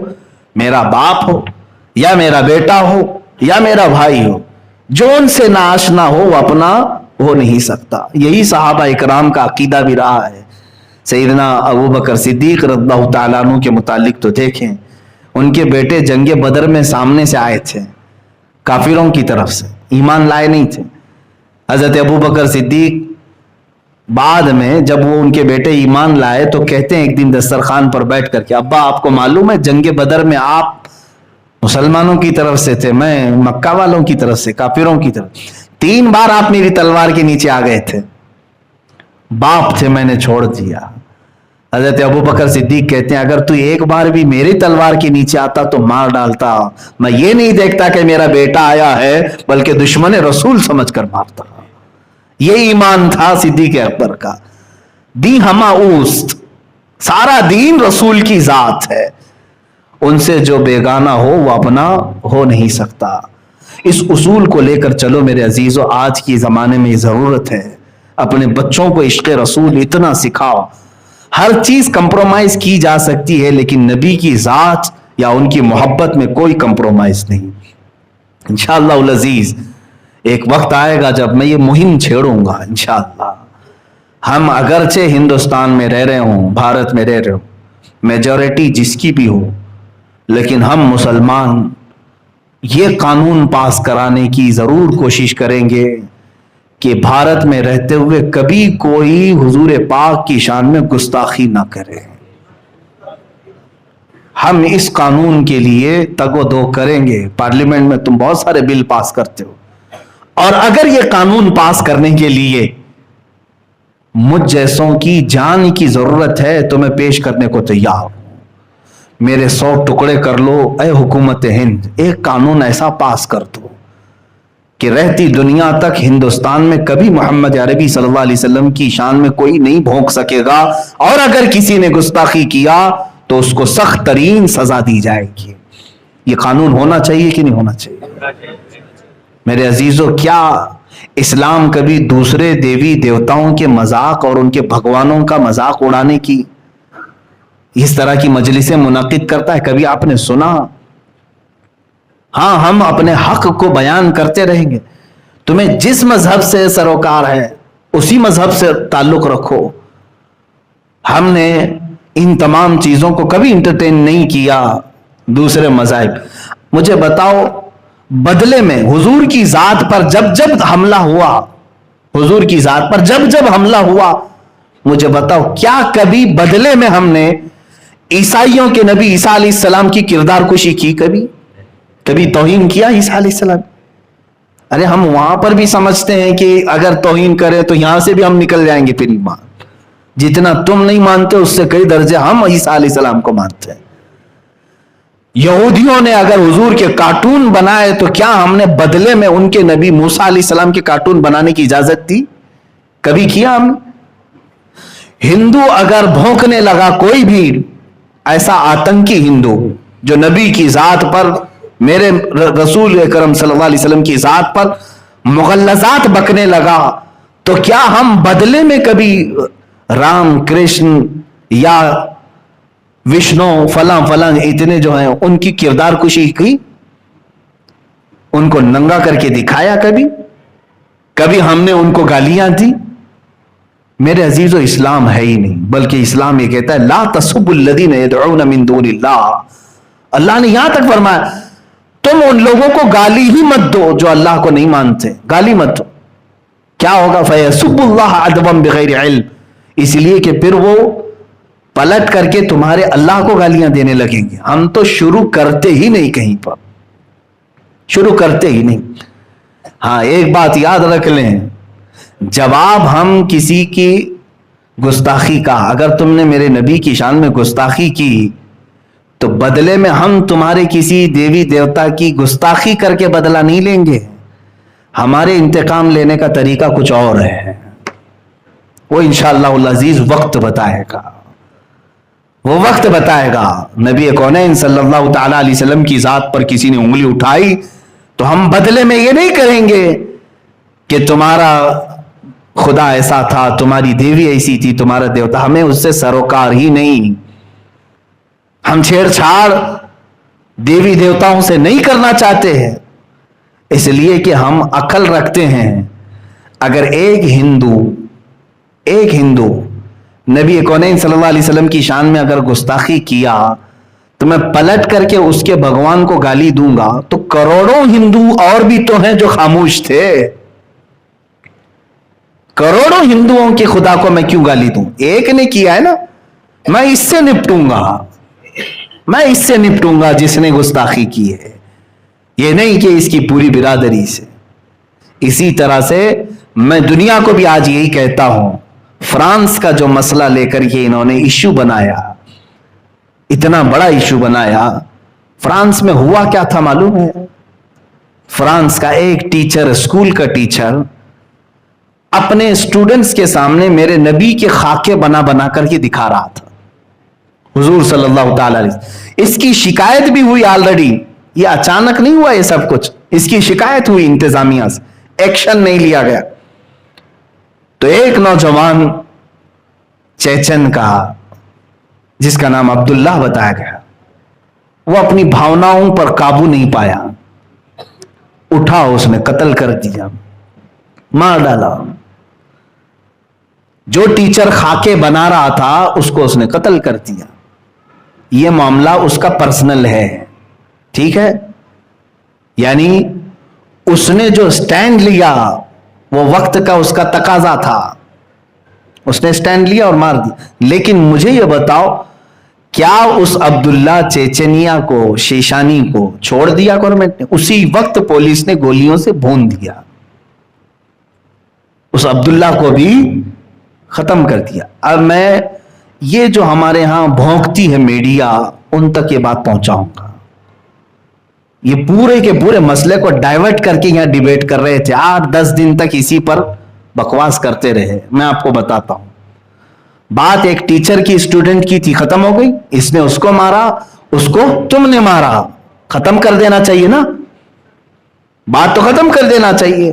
میرا باپ ہو, یا میرا بیٹا ہو, یا میرا بھائی ہو. جو ان سے ناآشنا ہو وہ اپنا ہو نہیں سکتا. یہی صحابہ اکرام کا عقیدہ بھی رہا ہے. سیدنا ابو بکر صدیق رضی اللہ تعالیٰ عنہ کے متعلق تو دیکھیں, ان کے بیٹے جنگ بدر میں سامنے سے آئے تھے کافروں کی طرف سے, ایمان لائے نہیں تھے. حضرت ابو بکر صدیق بعد میں جب وہ ان کے بیٹے ایمان لائے تو کہتے ہیں ایک دن دسترخوان پر بیٹھ کر کے, ابا آپ کو معلوم ہے جنگ بدر میں آپ مسلمانوں کی طرف سے تھے, میں مکہ والوں کی طرف سے, کافروں کی طرف. 3 بار آپ میری تلوار کے نیچے آ گئے تھے, باپ تھے میں نے چھوڑ دیا. حضرت ابو بکر صدیق کہتے ہیں اگر تو ایک بار بھی میری تلوار کے نیچے آتا تو مار ڈالتا. میں یہ نہیں دیکھتا کہ میرا بیٹا آیا ہے, بلکہ دشمن رسول سمجھ کر مارتا. یہ ایمان تھا صدیق اکبر کا. دی ہما اوست, سارا دین رسول کی ذات ہے, ان سے جو بیگانہ ہو وہ اپنا ہو نہیں سکتا. اس اصول کو لے کر چلو میرے عزیزو. آج کی زمانے میں ضرورت ہے اپنے بچوں کو عشق رسول اتنا سکھاؤ. ہر چیز کمپرومائز کی جا سکتی ہے, لیکن نبی کی ذات یا ان کی محبت میں کوئی کمپرومائز نہیں. انشاءاللہ العزیز ایک وقت آئے گا جب میں یہ مہم چھیڑوں گا انشاءاللہ. ہم اگرچہ ہندوستان میں رہ رہے ہوں, بھارت میں رہ رہے ہوں, میجورٹی جس کی بھی ہو, لیکن ہم مسلمان یہ قانون پاس کرانے کی ضرور کوشش کریں گے کہ بھارت میں رہتے ہوئے کبھی کوئی حضور پاک کی شان میں گستاخی نہ کرے. ہم اس قانون کے لیے تگ و دو کریں گے. پارلیمنٹ میں تم بہت سارے بل پاس کرتے ہو, اور اگر یہ قانون پاس کرنے کے لیے مجھ جیسوں کی جان کی ضرورت ہے تو میں پیش کرنے کو تیار ہوں. میرے 100 ٹکڑے کر لو اے حکومت ہند, ایک قانون ایسا پاس کر دو کہ رہتی دنیا تک ہندوستان میں کبھی محمد عربی صلی اللہ علیہ وسلم کی شان میں کوئی نہیں بھونک سکے گا, اور اگر کسی نے گستاخی کیا تو اس کو سخت ترین سزا دی جائے گی. یہ قانون ہونا چاہیے کہ نہیں ہونا چاہیے؟ میرے عزیزو, کیا اسلام کبھی دوسرے دیوی دیوتاؤں کے مذاق اور ان کے بھگوانوں کا مذاق اڑانے کی اس طرح کی مجلسیں منعقد کرتا ہے؟ کبھی آپ نے سنا؟ ہاں، ہم اپنے حق کو بیان کرتے رہیں گے. تمہیں جس مذہب سے سروکار ہے اسی مذہب سے تعلق رکھو. ہم نے ان تمام چیزوں کو کبھی انٹرٹین نہیں کیا دوسرے مذاہب. مجھے بتاؤ، بدلے میں حضور کی ذات پر جب جب حملہ ہوا، حضور کی ذات پر جب جب حملہ ہوا، مجھے بتاؤ کیا کبھی بدلے میں ہم نے عیسائیوں کے نبی عیسیٰ علیہ السلام کی کردار کشی کی؟ کبھی توہین کیا عیسیٰ علیہ السلام؟ ارے ہم وہاں پر بھی سمجھتے ہیں کہ اگر توہین کریں تو یہاں سے بھی ہم نکل جائیں گے پھر ایمان. جتنا تم نہیں مانتے اس سے کئی درجے ہم عیسیٰ علیہ السلام کو مانتے ہیں. یہودیوں نے اگر حضور کے کارٹون بنائے تو کیا ہم نے بدلے میں ان کے نبی موسیٰ علیہ السلام کے کارٹون بنانے کی اجازت دی؟ کبھی کیا ہم؟ ہندو اگر بھونکنے لگا، کوئی بھی ایسا آتنکی ہندو جو نبی کی ذات پر، میرے رسول اکرم صلی اللہ علیہ وسلم کی ذات پر مغلظات بکنے لگا، تو کیا ہم بدلے میں کبھی رام کرشن یا وشنو فلاں فلاں اتنے جو ہیں ان کی کردار کشی کی؟ ان کو ننگا کر کے دکھایا؟ کبھی ہم نے ان کو گالیاں دی؟ میرے عزیزو، اسلام ہے ہی نہیں، بلکہ اسلام یہ کہتا ہے لا تسبوا الذین یدعون من دون اللہ. اللہ نے یہاں تک فرمایا تم ان لوگوں کو گالی ہی مت دو جو اللہ کو نہیں مانتے، گالی مت دو. کیا ہوگا؟ فَيَسُبُّ اللَّهَ عَدْوًا بِغَيْرِ عِلْمٍ، اس لیے کہ پھر وہ پلٹ کر کے تمہارے اللہ کو گالیاں دینے لگیں گے. ہم تو شروع کرتے ہی نہیں، کہیں پر شروع کرتے ہی نہیں. ہاں، ایک بات یاد رکھ لیں، جواب ہم کسی کی گستاخی کا، اگر تم نے میرے نبی کی شان میں گستاخی کی تو بدلے میں ہم تمہارے کسی دیوی دیوتا کی گستاخی کر کے بدلہ نہیں لیں گے. ہمارے انتقام لینے کا طریقہ کچھ اور ہے، وہ انشاءاللہ العزیز وقت بتائے گا، وہ وقت بتائے گا. نبی کونین صلی اللہ تعالی علیہ وسلم کی ذات پر کسی نے انگلی اٹھائی تو ہم بدلے میں یہ نہیں کریں گے کہ تمہارا خدا ایسا تھا، تمہاری دیوی ایسی تھی، تمہارا دیوتا. ہمیں اس سے سروکار ہی نہیں. ہم چھیڑ چھاڑ دیوی دیوتاؤں سے نہیں کرنا چاہتے ہیں، اس لیے کہ ہم عقل رکھتے ہیں. اگر ایک ہندو نبی کونین صلی اللہ علیہ وسلم کی شان میں اگر گستاخی کیا تو میں پلٹ کر کے اس کے بھگوان کو گالی دوں گا، تو کروڑوں ہندو اور بھی تو ہیں جو خاموش تھے. کروڑوں ہندوؤں کے خدا کو میں کیوں گالی دوں؟ ایک نے کیا ہے نا، میں اس سے نپٹوں گا جس نے گستاخی کی ہے، یہ نہیں کہ اس کی پوری برادری سے. اسی طرح سے میں دنیا کو بھی آج یہی کہتا ہوں، فرانس کا جو مسئلہ لے کر کے انہوں نے ایشو بنایا، اتنا بڑا ایشو بنایا، فرانس میں ہوا کیا تھا معلوم ہے؟ فرانس کا ایک ٹیچر، اسکول کا ٹیچر، اپنے اسٹوڈنٹس کے سامنے میرے نبی کے خاکے بنا کر کے دکھا رہا تھا، حضور صلی اللہ تعالی علیہ وسلم. اس کی شکایت بھی ہوئی آلریڈی، یہ اچانک نہیں ہوا یہ سب کچھ، اس کی شکایت ہوئی انتظامیہ سے، ایکشن نہیں لیا گیا. تو ایک نوجوان چیچن کا، جس کا نام عبداللہ بتایا گیا، وہ اپنی بھاوناؤں پر قابو نہیں پایا، اٹھا اس نے قتل کر دیا، مار ڈالا. جو ٹیچر خاکے بنا رہا تھا اس کو اس نے قتل کر دیا. یہ معاملہ اس کا پرسنل ہے، ٹھیک ہے؟ یعنی اس نے جو سٹینڈ لیا وہ وقت کا اس کا تقاضا تھا، اس نے سٹینڈ لیا اور مار دیا. لیکن مجھے یہ بتاؤ، کیا اس عبداللہ چیچنیا کو، شیشانی کو چھوڑ دیا گورنمنٹ نے؟ اسی وقت پولیس نے گولیوں سے بھون دیا، اس عبداللہ کو بھی ختم کر دیا. اب میں یہ جو ہمارے ہاں بھونکتی ہے میڈیا، ان تک یہ بات پہنچاؤں گا. یہ پورے کے پورے مسئلے کو ڈائیورٹ کر کے یہاں ڈیبیٹ کر رہے تھے، 8-10 دن تک اسی پر بکواس کرتے رہے. میں آپ کو بتاتا ہوں، بات ایک ٹیچر کی اسٹوڈنٹ کی تھی، ختم ہو گئی. اس نے اس کو مارا، اس کو تم نے مارا، ختم کر دینا چاہیے نا، بات تو ختم کر دینا چاہیے.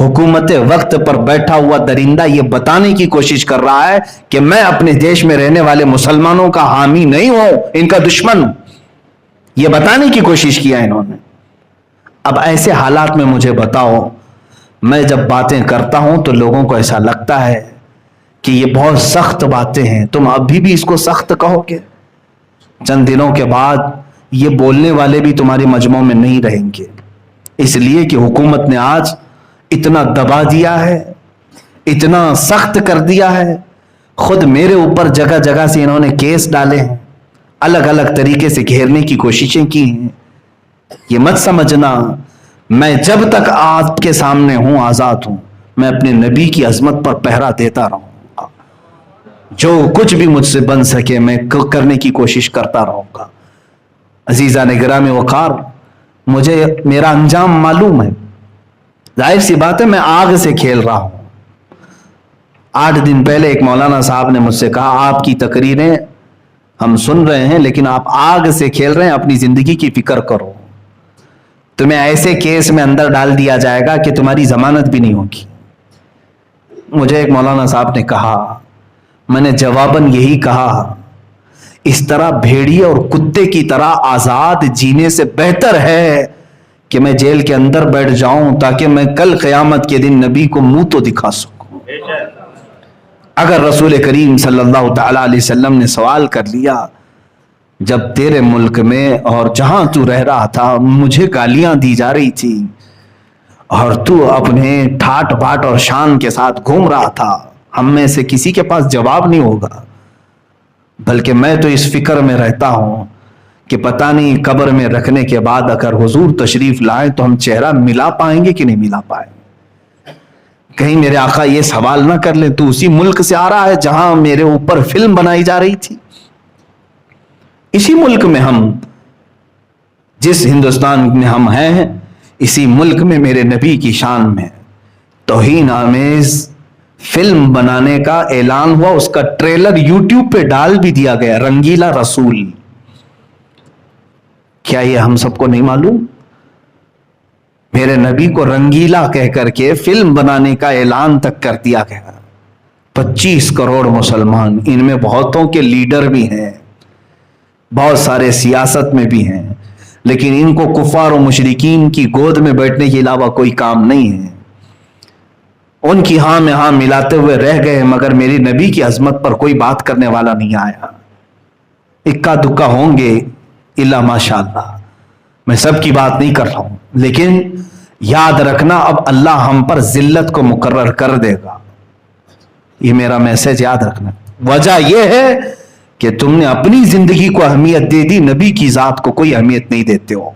حکومت وقت پر بیٹھا ہوا درندہ یہ بتانے کی کوشش کر رہا ہے کہ میں اپنے دیش میں رہنے والے مسلمانوں کا حامی نہیں ہوں، ان کا دشمن ہوں. یہ بتانے کی کوشش کیا انہوں نے. اب ایسے حالات میں مجھے بتاؤ، میں جب باتیں کرتا ہوں تو لوگوں کو ایسا لگتا ہے کہ یہ بہت سخت باتیں ہیں، تم ابھی بھی اس کو سخت کہو گے؟ چند دنوں کے بعد یہ بولنے والے بھی تمہارے مجمع میں نہیں رہیں گے، اس لیے کہ حکومت نے آج اتنا دبا دیا ہے، اتنا سخت کر دیا ہے. خود میرے اوپر جگہ جگہ سے انہوں نے کیس ڈالے ہیں، الگ الگ طریقے سے گھیرنے کی کوششیں کی ہیں. یہ مت سمجھنا میں جب تک آپ کے سامنے ہوں آزاد ہوں، میں اپنے نبی کی عظمت پر پہرا دیتا رہوں گا. جو کچھ بھی مجھ سے بن سکے میں کرنے کی کوشش کرتا رہوں گا. عزیزان گرامی وقار، مجھے میرا انجام معلوم ہے. ظاہر سی بات ہے میں آگ سے کھیل رہا ہوں. 8 دن پہلے ایک مولانا صاحب نے مجھ سے کہا آپ کی تقریریں ہم سن رہے ہیں لیکن آپ آگ سے کھیل رہے ہیں، اپنی زندگی کی فکر کرو. تمہیں ایسے کیس میں اندر ڈال دیا جائے گا کہ تمہاری ضمانت بھی نہیں ہوگی. مجھے ایک مولانا صاحب نے کہا، میں نے جواباً یہی کہا، اس طرح بھیڑیے اور کتے کی طرح آزاد جینے سے بہتر ہے کہ میں جیل کے اندر بیٹھ جاؤں تاکہ میں کل قیامت کے دن نبی کو منہ تو دکھا سکوں. اگر رسول کریم صلی اللہ تعالی علیہ وسلم نے سوال کر لیا، جب تیرے ملک میں اور جہاں تو رہ رہا تھا مجھے گالیاں دی جا رہی تھی اور تو اپنے ٹھاٹ باٹ اور شان کے ساتھ گھوم رہا تھا، ہم میں سے کسی کے پاس جواب نہیں ہوگا. بلکہ میں تو اس فکر میں رہتا ہوں کہ پتہ نہیں قبر میں رکھنے کے بعد اگر حضور تشریف لائیں تو ہم چہرہ ملا پائیں گے کہ نہیں ملا پائیں گے. کہیں میرے آقا یہ سوال نہ کر لیں تو اسی ملک سے آ رہا ہے جہاں میرے اوپر فلم بنائی جا رہی تھی. اسی ملک میں ہم، جس ہندوستان میں ہم ہیں، اسی ملک میں میرے نبی کی شان میں توہین آمیز فلم بنانے کا اعلان ہوا. اس کا ٹریلر یوٹیوب پہ ڈال بھی دیا گیا، رنگیلا رسول. کیا یہ ہم سب کو نہیں معلوم؟ میرے نبی کو رنگیلا کہہ کر کے فلم بنانے کا اعلان تک کر دیا گیا. 25 کروڑ مسلمان، ان میں بہتوں کے لیڈر بھی ہیں، بہت سارے سیاست میں بھی ہیں، لیکن ان کو کفار و مشرکین کی گود میں بیٹھنے کے علاوہ کوئی کام نہیں ہے. ان کی ہاں میں ہاں ملاتے ہوئے رہ گئے، مگر میری نبی کی عظمت پر کوئی بات کرنے والا نہیں آیا. اکا دکا ہوں گے الا ماشاء اللہ، میں سب کی بات نہیں کر رہا ہوں، لیکن یاد رکھنا اب اللہ ہم پر ذلت کو مقرر کر دے گا. یہ میرا میسج یاد رکھنا. وجہ یہ ہے کہ تم نے اپنی زندگی کو اہمیت دے دی، نبی کی ذات کو کوئی اہمیت نہیں دیتے ہو.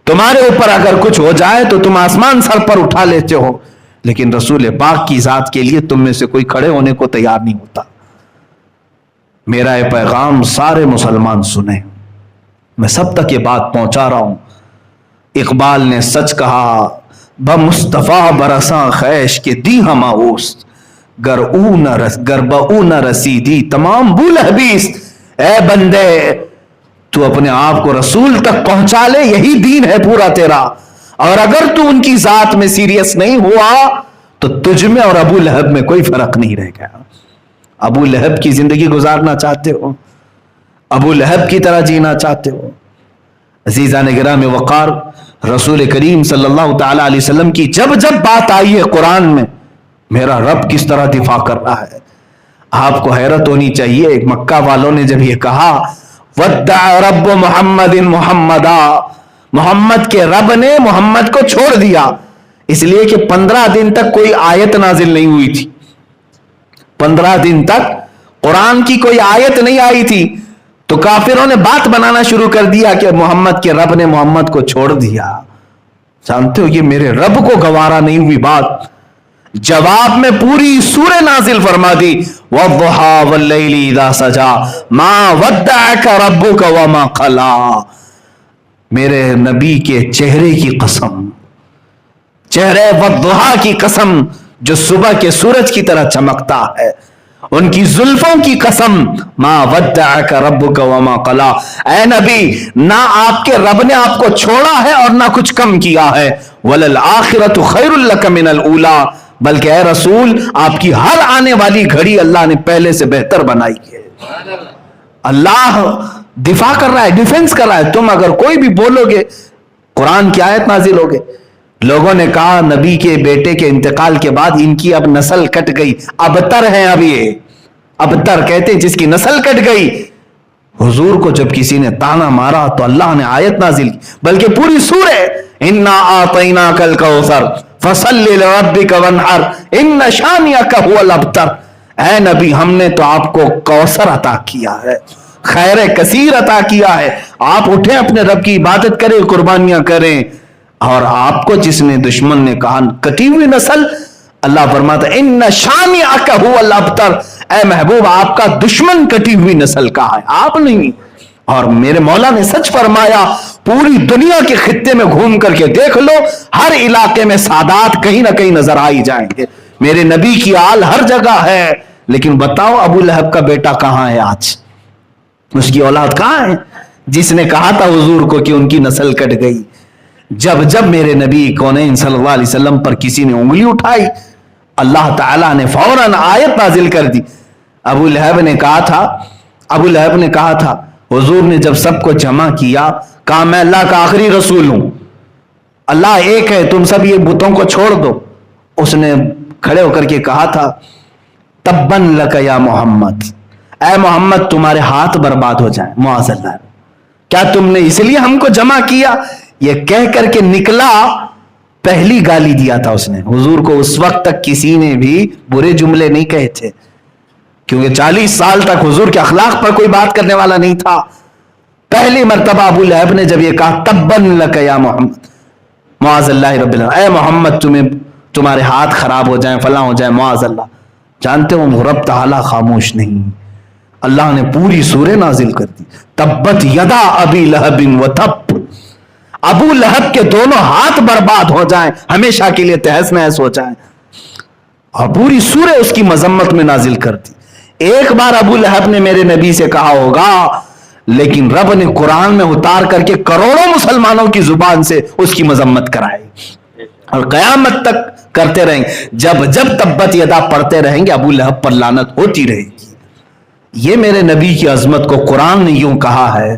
تمہارے اوپر اگر کچھ ہو جائے تو تم آسمان سر پر اٹھا لیتے ہو، لیکن رسول پاک کی ذات کے لیے تم میں سے کوئی کھڑے ہونے کو تیار نہیں ہوتا. میرا یہ پیغام سارے مسلمان سنیں، میں سب تک یہ بات پہنچا رہا ہوں. اقبال نے سچ کہا، بمصطفیٰ برساں خیش کے دی ہم اوست، گر بہ نہ رسیدی تمام بول حبیس. اے بندے تو اپنے آپ کو رسول تک پہنچا لے، یہی دین ہے پورا تیرا. اور اگر تو ان کی ذات میں سیریس نہیں ہوا تو تجھ میں اور ابو لہب میں کوئی فرق نہیں رہ گیا. ابو لہب کی زندگی گزارنا چاہتے ہو؟ ابو لہب کی طرح جینا چاہتے ہو؟ عزیزان گرامی وقار، رسول کریم صلی اللہ تعالی علیہ وسلم کی جب جب بات آئی ہے قرآن میں، میرا رب کس طرح دفاع کر رہا ہے. آپ کو حیرت ہونی چاہیے. ایک مکہ والوں نے جب یہ کہا ودع رب محمد محمدا، محمد کے رب نے محمد کو چھوڑ دیا، اس لیے کہ 15 دن تک کوئی آیت نازل نہیں ہوئی تھی. 15 دن تک قرآن کی کوئی آیت نہیں آئی تھی، تو کافروں نے بات بنانا شروع کر دیا کہ محمد کے رب نے محمد کو چھوڑ دیا. جانتے ہو یہ میرے رب کو گوارا نہیں ہوئی بات. جواب میں پوری سورہ نازل فرما دی، وَالضُّحَىٰ وَاللَّيْلِ إِذَا سَجَىٰ مَا وَدَّعَكَ رَبُّكَ وَمَا قَلَىٰ. میرے نبی کے چہرے کی قسم، چہرے وَالضُّحَىٰ کی قسم جو صبح کے سورج کی طرح چمکتا ہے ان کی زلفوں کی قسم، ما ودعک ربک وما قلا، اے نبی نہ آپ کے رب نے آپ کو چھوڑا ہے اور نہ کچھ کم کیا ہے، وللآخرۃ خیر لک من الاولی، بلکہ اے رسول آپ کی ہر آنے والی گھڑی اللہ نے پہلے سے بہتر بنائی ہے۔ اللہ دفاع کر رہا ہے، ڈیفنس کر رہا ہے۔ تم اگر کوئی بھی بولو گے، قرآن کی آیت نازل ہوگی، لوگوں نے کہا نبی کے بیٹے کے انتقال کے بعد ان کی اب نسل کٹ گئی، ابتر ہیں اب یہ، ابتر کہتے ہیں جس کی نسل کٹ گئی۔ حضور کو جب کسی نے تانا مارا تو اللہ نے آیت نازل کی، بلکہ پوری سورہ، انا اعطیناک الکوثر فصل لربک وانحر ان شانئک هو الابتر، اے نبی ہم نے تو آپ کو کوثر عطا کیا ہے، خیر کثیر عطا کیا ہے، آپ اٹھیں اپنے رب کی عبادت کریں، قربانیاں کریں۔ اور آپ کو جس نے دشمن نے کہا کٹی ہوئی نسل، اللہ فرماتا ہے ان شانئک هو الابتر، اے محبوب آپ کا دشمن کٹی ہوئی نسل کا ہے، آپ نہیں۔ اور میرے مولا نے سچ فرمایا، پوری دنیا کے خطے میں گھوم کر کے دیکھ لو، ہر علاقے میں سادات کہیں نہ کہیں نظر آئی جائیں گے، میرے نبی کی آل ہر جگہ ہے۔ لیکن بتاؤ ابو لہب کا بیٹا کہاں ہے آج؟ اس کی اولاد کہاں ہے جس نے کہا تھا حضور کو کہ ان کی نسل کٹ گئی؟ جب جب میرے نبی کونین صلی اللہ علیہ وسلم پر کسی نے انگلی اٹھائی، اللہ تعالیٰ نے فوراً آیت نازل کر دی۔ ابو لہب نے کہا تھا حضور نے جب سب کو جمع کیا، کہا میں اللہ کا آخری رسول ہوں، اللہ ایک ہے، تم سب یہ بتوں کو چھوڑ دو۔ اس نے کھڑے ہو کر کے کہا تھا تبن لک یا محمد، اے محمد تمہارے ہاتھ برباد ہو جائیں، معاذ اللہ، کیا تم نے اس لیے ہم کو جمع کیا؟ یہ کہہ کر کے نکلا، پہلی گالی دیا تھا اس نے حضور کو۔ اس وقت تک کسی نے بھی برے جملے نہیں کہے تھے، کیونکہ 40 سال تک حضور کے اخلاق پر کوئی بات کرنے والا نہیں تھا۔ پہلی مرتبہ ابو لہب نے جب یہ کہا تبن لک یا محمد، معاذ اللہ رب العالمین، اے محمد تمہارے ہاتھ خراب ہو جائیں، فلاں ہو جائیں، معاذ اللہ۔ جانتے ہو رب تعالیٰ خاموش نہیں، اللہ نے پوری سورہ نازل کر دی، تبت یدا ابی لہب و تب، ابو لہب کے دونوں ہاتھ برباد ہو جائیں، ہمیشہ کے لیے تہس نہس ہو جائیں، اور پوری سورہ اس کی مذمت میں نازل کر دی۔ ایک بار ابو لہب نے میرے نبی سے کہا ہوگا، لیکن رب نے قرآن میں اتار کر کے کروڑوں مسلمانوں کی زبان سے اس کی مذمت کرائی، اور قیامت تک کرتے رہیں گے، جب جب تبت یدا پڑھتے رہیں گے ابو لہب پر لعنت ہوتی رہے گی۔ یہ میرے نبی کی عظمت کو قرآن نے یوں کہا ہے،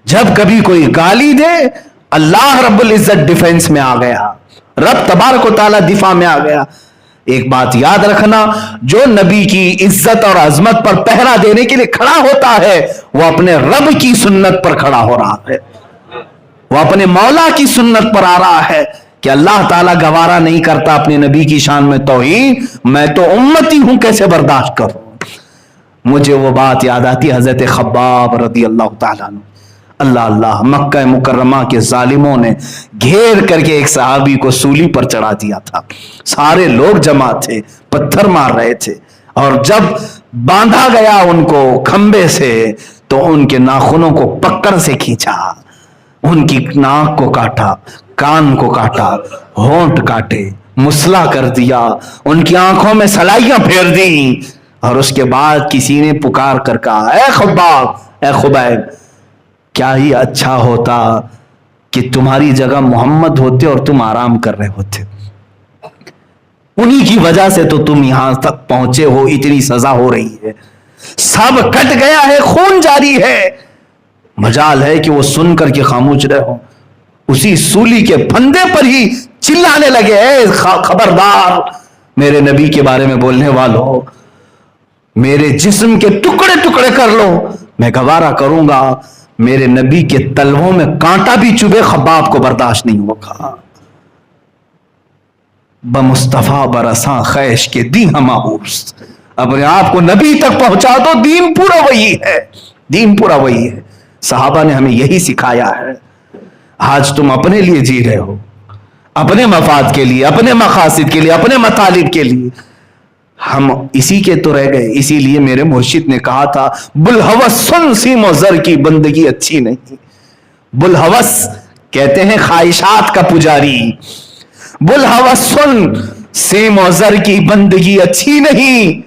جب کبھی کوئی گالی دے اللہ رب العزت ڈیفنس میں آ گیا، رب تبارک و تعالی دفاع میں آ گیا۔ ایک بات یاد رکھنا، جو نبی کی عزت اور عظمت پر پہرا دینے کے لیے کھڑا ہوتا ہے وہ اپنے رب کی سنت پر کھڑا ہو رہا ہے، وہ اپنے مولا کی سنت پر آ رہا ہے کہ اللہ تعالیٰ گوارا نہیں کرتا اپنے نبی کی شان میں توہین، میں تو امتی ہوں کیسے برداشت کروں۔ مجھے وہ بات یاد آتی حضرت خباب رضی اللہ تعالیٰ عنہ، اللہ مکہ مکرمہ کے ظالموں نے گھیر کر کے ایک صحابی کو سولی پر چڑھا دیا تھا، سارے لوگ جمع تھے، پتھر مار رہے تھے، اور جب باندھا گیا ان کو کھمبے سے تو ان کے ناخنوں کو پکڑ سے کھینچا، ان کی ناک کو کاٹا، کان کو کاٹا، ہونٹ کاٹے، مسلا کر دیا، ان کی آنکھوں میں سلائیاں پھیر دیں، اور اس کے بعد کسی نے پکار کر کہا اے خباب، اے خبیب، کیا ہی اچھا ہوتا کہ تمہاری جگہ محمد ہوتے اور تم آرام کر رہے ہوتے، انہی کی وجہ سے تو تم یہاں تک پہنچے ہو، اتنی سزا ہو رہی ہے، سب کٹ گیا ہے، خون جاری ہے، مجال ہے کہ وہ سن کر کے خاموش رہے ہو۔ اسی سولی کے پھندے پر ہی چلانے لگے اے خبردار میرے نبی کے بارے میں بولنے والوں، میرے جسم کے ٹکڑے ٹکڑے کر لو، میں گوارا کروں گا، میرے نبی کے تلووں میں کانٹا بھی چبھے خباب کو برداشت نہیں ہوگا۔ بمصطفیٰ برساں خیش کے دی ہماؤس، اپنے آپ کو نبی تک پہنچا دو، دین پورا وہی ہے، دین پورا وہی ہے۔ صحابہ نے ہمیں یہی سکھایا ہے۔ آج تم اپنے لیے جی رہے ہو، اپنے مفاد کے لیے، اپنے مقاصد کے لیے، اپنے مطالب کے لیے، ہم اسی کے تو رہ گئے۔ اسی لیے میرے مرشد نے کہا تھا بلحوث سن سیم و زر کی بندگی اچھی نہیں۔ بلحوث کہتے ہیں خواہشات کا پجاری، بلحوث سن سیم و زر کی بندگی اچھی نہیں،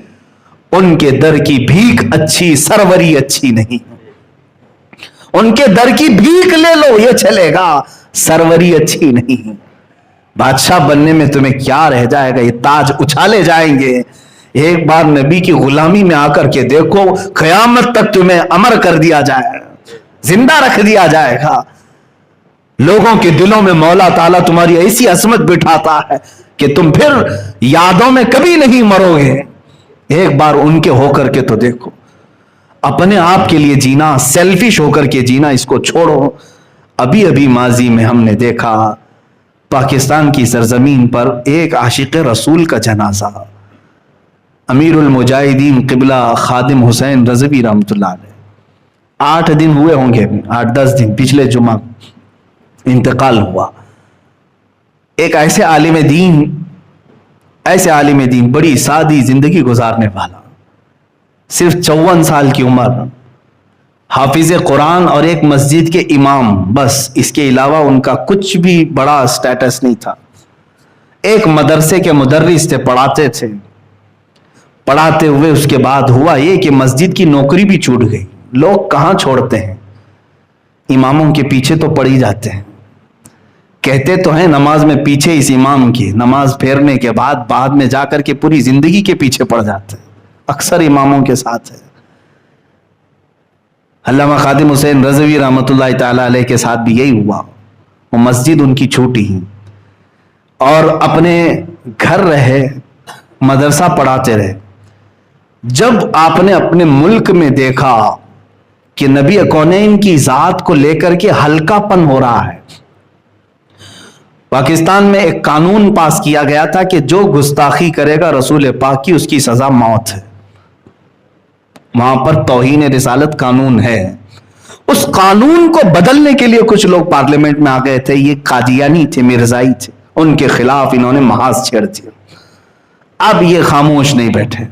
ان کے در کی بھیک اچھی، سروری اچھی نہیں. ان کے در کی بھیک لے لو یہ چلے گا، سروری اچھی نہیں. بادشاہ بننے میں تمہیں کیا رہ جائے گا، یہ تاج اچھالے جائیں گے. ایک بار نبی کی غلامی میں آ کر کے دیکھو، قیامت تک تمہیں امر کر دیا جائے گا، زندہ رکھ دیا جائے گا. لوگوں کے دلوں میں مولا تعالیٰ تمہاری ایسی عظمت بٹھاتا ہے کہ تم پھر یادوں میں کبھی نہیں مرو گے. ایک بار ان کے ہو کر کے تو دیکھو. اپنے آپ کے لیے جینا، سیلفش ہو کر کے جینا، اس کو چھوڑو. ابھی ماضی میں ہم نے دیکھا پاکستان کی سرزمین پر ایک عاشق رسول کا جنازہ، امیر المجاہدین قبلہ خادم حسین رضوی رحمۃ اللہ علیہ. 8 دن ہوئے ہوں گے، 8-10 دن، پچھلے جمعہ انتقال ہوا. ایک ایسے عالم دین، بڑی سادی زندگی گزارنے والا، صرف 54 سال کی عمر، حافظ قرآن اور ایک مسجد کے امام، بس اس کے علاوہ ان کا کچھ بھی بڑا سٹیٹس نہیں تھا. ایک مدرسے کے مدرس تھے، پڑھاتے تھے. پڑھاتے ہوئے اس کے بعد ہوا یہ کہ مسجد کی نوکری بھی چھوٹ گئی. لوگ کہاں چھوڑتے ہیں، اماموں کے پیچھے تو پڑ ہی جاتے ہیں. کہتے تو ہیں نماز میں پیچھے اس امام کی، نماز پھیرنے کے بعد میں جا کر کے پوری زندگی کے پیچھے پڑ جاتے ہیں. اکثر اماموں کے ساتھ ہے. علامہ خادم حسین رضوی رحمۃ اللہ تعالی علیہ کے ساتھ بھی یہی ہوا. وہ مسجد ان کی چھوٹی ہی، اور اپنے گھر رہے، مدرسہ پڑھاتے رہے. جب آپ نے اپنے ملک میں دیکھا کہ نبی کونین کی ذات کو لے کر کے ہلکا پن ہو رہا ہے، پاکستان میں ایک قانون پاس کیا گیا تھا کہ جو گستاخی کرے گا رسول پاک کی، اس کی سزا موت ہے. وہاں پر توہین رسالت قانون ہے. اس قانون کو بدلنے کے لیے کچھ لوگ پارلیمنٹ میں آ گئے تھے. یہ قادیانی تھے، مرزائی تھے، ان کے خلاف انہوں نے محاذ چھیڑ دیا. اب یہ خاموش نہیں بیٹھے،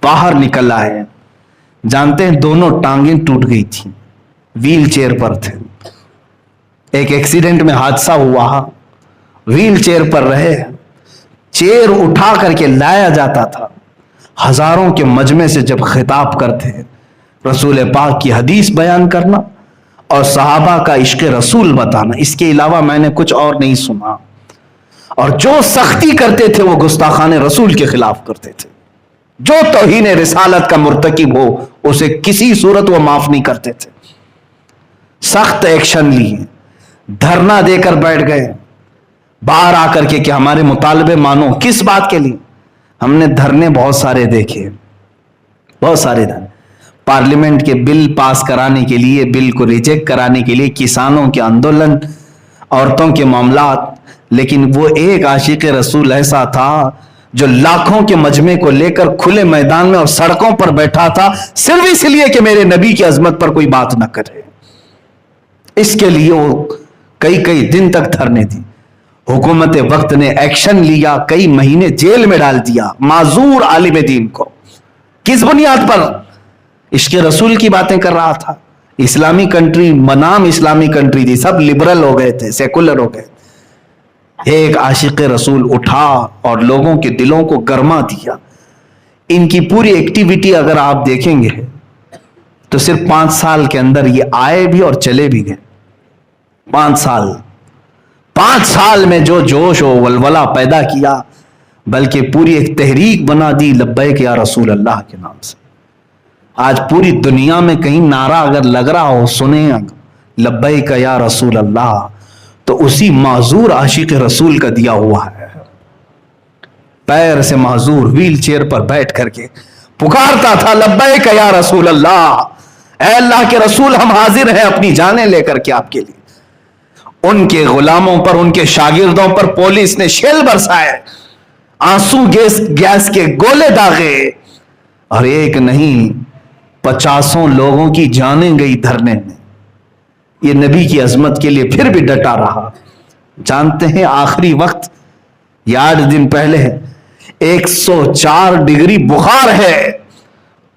باہر نکل آئے. جانتے ہیں دونوں ٹانگیں ٹوٹ گئی تھیں، ویل چیئر پر تھے. ایک ایکسیڈنٹ میں حادثہ ہوا، ویل چیئر پر رہے. چیئر اٹھا کر کے لایا جاتا تھا. ہزاروں کے مجمع سے جب خطاب کرتے، رسول پاک کی حدیث بیان کرنا اور صحابہ کا عشق رسول بتانا، اس کے علاوہ میں نے کچھ اور نہیں سنا. اور جو سختی کرتے تھے وہ گستاخان رسول کے خلاف کرتے تھے. جو توہین رسالت کا مرتکب ہو اسے کسی صورت وہ معاف نہیں کرتے تھے. سخت ایکشن لیے، دھرنا دے کر بیٹھ گئے باہر آ کر کے کہ ہمارے مطالبے مانو. کس بات کے لیے؟ ہم نے دھرنے بہت سارے دیکھے، بہت سارے دھرنے، پارلیمنٹ کے بل پاس کرانے کے لیے، بل کو ریجیکٹ کرانے کے لیے، کسانوں کے آندولن، عورتوں کے معاملات. لیکن وہ ایک عاشق رسول ایسا تھا جو لاکھوں کے مجمع کو لے کر کھلے میدان میں اور سڑکوں پر بیٹھا تھا، صرف اس لیے کہ میرے نبی کی عظمت پر کوئی بات نہ کرے. اس کے لیے وہ کئی دن تک دھرنے دی. حکومت وقت نے ایکشن لیا، کئی مہینے جیل میں ڈال دیا معذور عالم دین کو. کس بنیاد پر؟ عشق رسول کی باتیں کر رہا تھا. اسلامی کنٹری، بنام اسلامی کنٹری تھی، سب لبرل ہو گئے تھے، سیکولر ہو گئے. ایک عاشق رسول اٹھا اور لوگوں کے دلوں کو گرما دیا. ان کی پوری ایکٹیویٹی اگر آپ دیکھیں گے تو صرف 5 سال کے اندر یہ آئے بھی اور چلے بھی گئے. 5 سال میں جو جوش و ولولہ پیدا کیا، بلکہ پوری ایک تحریک بنا دی لبیک یا رسول اللہ کے نام سے. آج پوری دنیا میں کہیں نعرہ اگر لگ رہا ہو، سنیں لبیک یا رسول اللہ، تو اسی معذور عاشق رسول کا دیا ہوا ہے. پیر سے معذور ویل چیئر پر بیٹھ کر کے پکارتا تھا لبیک یا رسول اللہ، اے اللہ کے رسول ہم حاضر ہیں اپنی جانیں لے کر کے آپ کے لیے. ان کے غلاموں پر، ان کے شاگردوں پر پولیس نے شیل برسائے، آنسو گیس کے گولے داغے، اور ایک نہیں 50 لوگوں کی جانیں گئی دھرنے میں. یہ نبی کی عظمت کے لیے پھر بھی ڈٹا رہا. جانتے ہیں آخری وقت، یہ 8 دن پہلے 104 ڈگری بخار ہے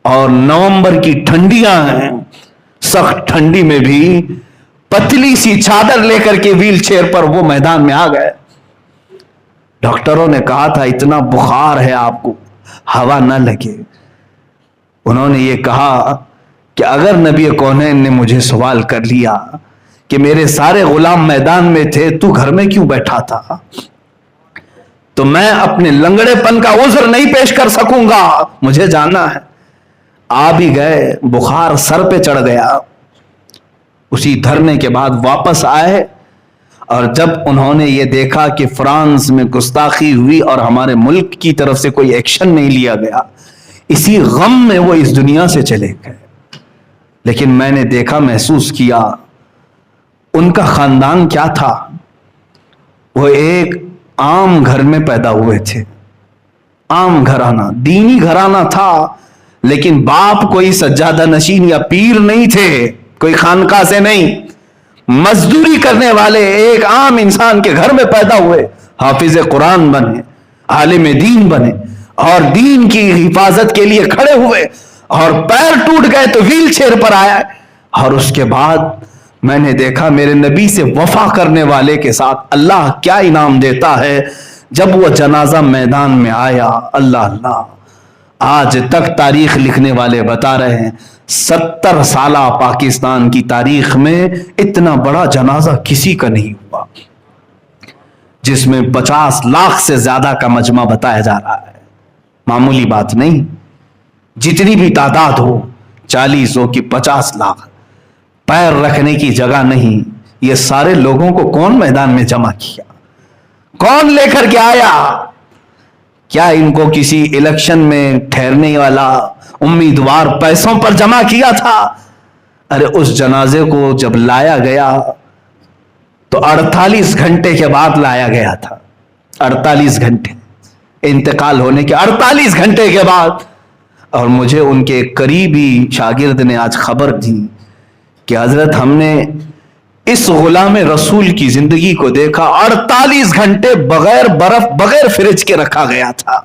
اور نومبر کی ٹھنڈیاں ہیں. سخت ٹھنڈی میں بھی پتلی سی چادر لے کر کے ویل چیئر پر وہ میدان میں آ گئے. ڈاکٹروں نے کہا تھا اتنا بخار ہے آپ کو ہوا نہ لگے، انہوں نے یہ کہا کہ اگر نبی کونین نے مجھے سوال کر لیا کہ میرے سارے غلام میدان میں تھے، تو گھر میں کیوں بیٹھا تھا، تو میں اپنے لنگڑے پن کا عذر نہیں پیش کر سکوں گا، مجھے جانا ہے۔ آ بھی گئے، بخار سر پہ چڑھ گیا، اسی دھرنے کے بعد واپس آئے، اور جب انہوں نے یہ دیکھا کہ فرانس میں گستاخی ہوئی اور ہمارے ملک کی طرف سے کوئی ایکشن نہیں لیا گیا، اسی غم میں وہ اس دنیا سے چلے گئے۔ لیکن میں نے دیکھا، محسوس کیا ان کا خاندان کیا تھا۔ وہ ایک عام گھر میں پیدا ہوئے تھے، عام گھرانہ، دینی گھرانہ تھا، لیکن باپ کوئی سجادہ نشین یا پیر نہیں تھے، کوئی خانقاہ سے نہیں، مزدوری کرنے والے ایک عام انسان کے گھر میں پیدا ہوئے، حافظ قرآن بنے، عالم دین بنے، اور دین کی حفاظت کے لیے کھڑے ہوئے، اور پیر ٹوٹ گئے تو ویل چیئر پر آیا۔ اور اس کے بعد میں نے دیکھا میرے نبی سے وفا کرنے والے کے ساتھ اللہ کیا انعام دیتا ہے۔ جب وہ جنازہ میدان میں آیا، اللہ اللہ، آج تک تاریخ لکھنے والے بتا رہے ہیں 70 سالہ پاکستان کی تاریخ میں اتنا بڑا جنازہ کسی کا نہیں ہوا، جس میں 50 لاکھ سے زیادہ کا مجمع بتایا جا رہا ہے۔ معمولی بات نہیں، جتنی بھی تعداد ہو، 40 ہو کہ 50 لاکھ، پیر رکھنے کی جگہ نہیں۔ یہ سارے لوگوں کو کون میدان میں جمع کیا، کون لے کر کے آیا؟ کیا ان کو کسی الیکشن میں ٹھہرنے والا امیدوار پیسوں پر جمع کیا تھا؟ ارے اس جنازے کو جب لایا گیا تو 48 گھنٹے کے بعد لایا گیا تھا، 48 گھنٹے انتقال ہونے کے 48 گھنٹے کے بعد۔ اور مجھے ان کے قریبی شاگرد نے آج خبر دی کہ حضرت ہم نے اس غلام رسول کی زندگی کو دیکھا، 48 گھنٹے بغیر برف، بغیر فریج کے رکھا گیا تھا،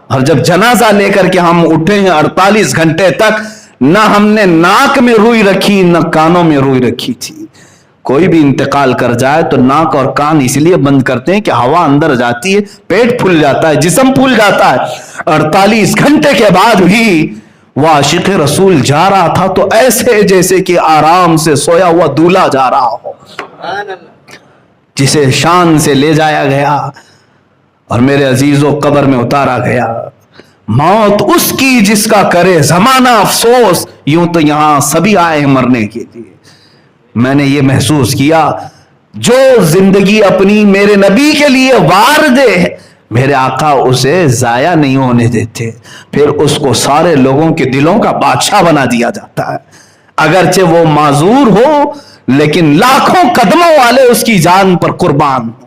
اور جب جنازہ لے کر کے ہم اٹھے ہیں 48 گھنٹے تک نہ ہم نے ناک میں روئی رکھی نہ کانوں میں روئی رکھی تھی۔ کوئی بھی انتقال کر جائے تو ناک اور کان اس لیے بند کرتے ہیں کہ ہوا اندر جاتی ہے، پیٹ پھول جاتا ہے، جسم پھول جاتا ہے۔ 48 گھنٹے کے بعد بھی وہ عاشق رسول جا رہا تھا تو ایسے جیسے کہ آرام سے سویا ہوا دولہا جا رہا ہو، جسے شان سے لے جایا گیا اور میرے عزیزوں قبر میں اتارا گیا۔ موت اس کی جس کا کرے زمانہ افسوس، یوں تو یہاں سبھی آئے ہیں مرنے کے لیے۔ میں نے یہ محسوس کیا، جو زندگی اپنی میرے نبی کے لیے وار دے، میرے آقا اسے ضائع نہیں ہونے دیتے، پھر اس کو سارے لوگوں کے دلوں کا بادشاہ بنا دیا جاتا ہے۔ اگرچہ وہ معذور ہو لیکن لاکھوں قدموں والے اس کی جان پر قربان ہو۔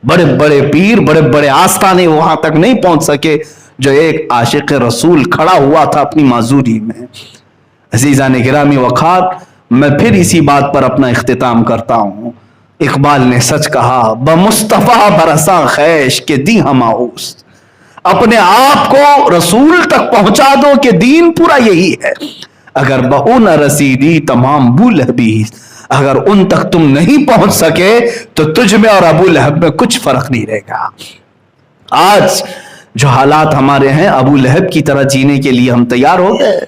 بڑے بڑے پیر، بڑے بڑے آستانے وہاں تک نہیں پہنچ سکے جو ایک عاشق رسول کھڑا ہوا تھا اپنی معذوری میں۔ عزیزان گرامی وقار، میں پھر اسی بات پر اپنا اختتام کرتا ہوں۔ اقبال نے سچ کہا، بمصطفیٰ برساں خیش کے دی ہماؤس، اپنے آپ کو رسول تک پہنچا دو کہ دین پورا یہی ہے۔ اگر بہو نہ رسیدی تمام ابو لہبی، اگر ان تک تم نہیں پہنچ سکے تو تجھ میں اور ابو لہب میں کچھ فرق نہیں رہے گا۔ آج جو حالات ہمارے ہیں، ابو لہب کی طرح جینے کے لیے ہم تیار ہو گئے؟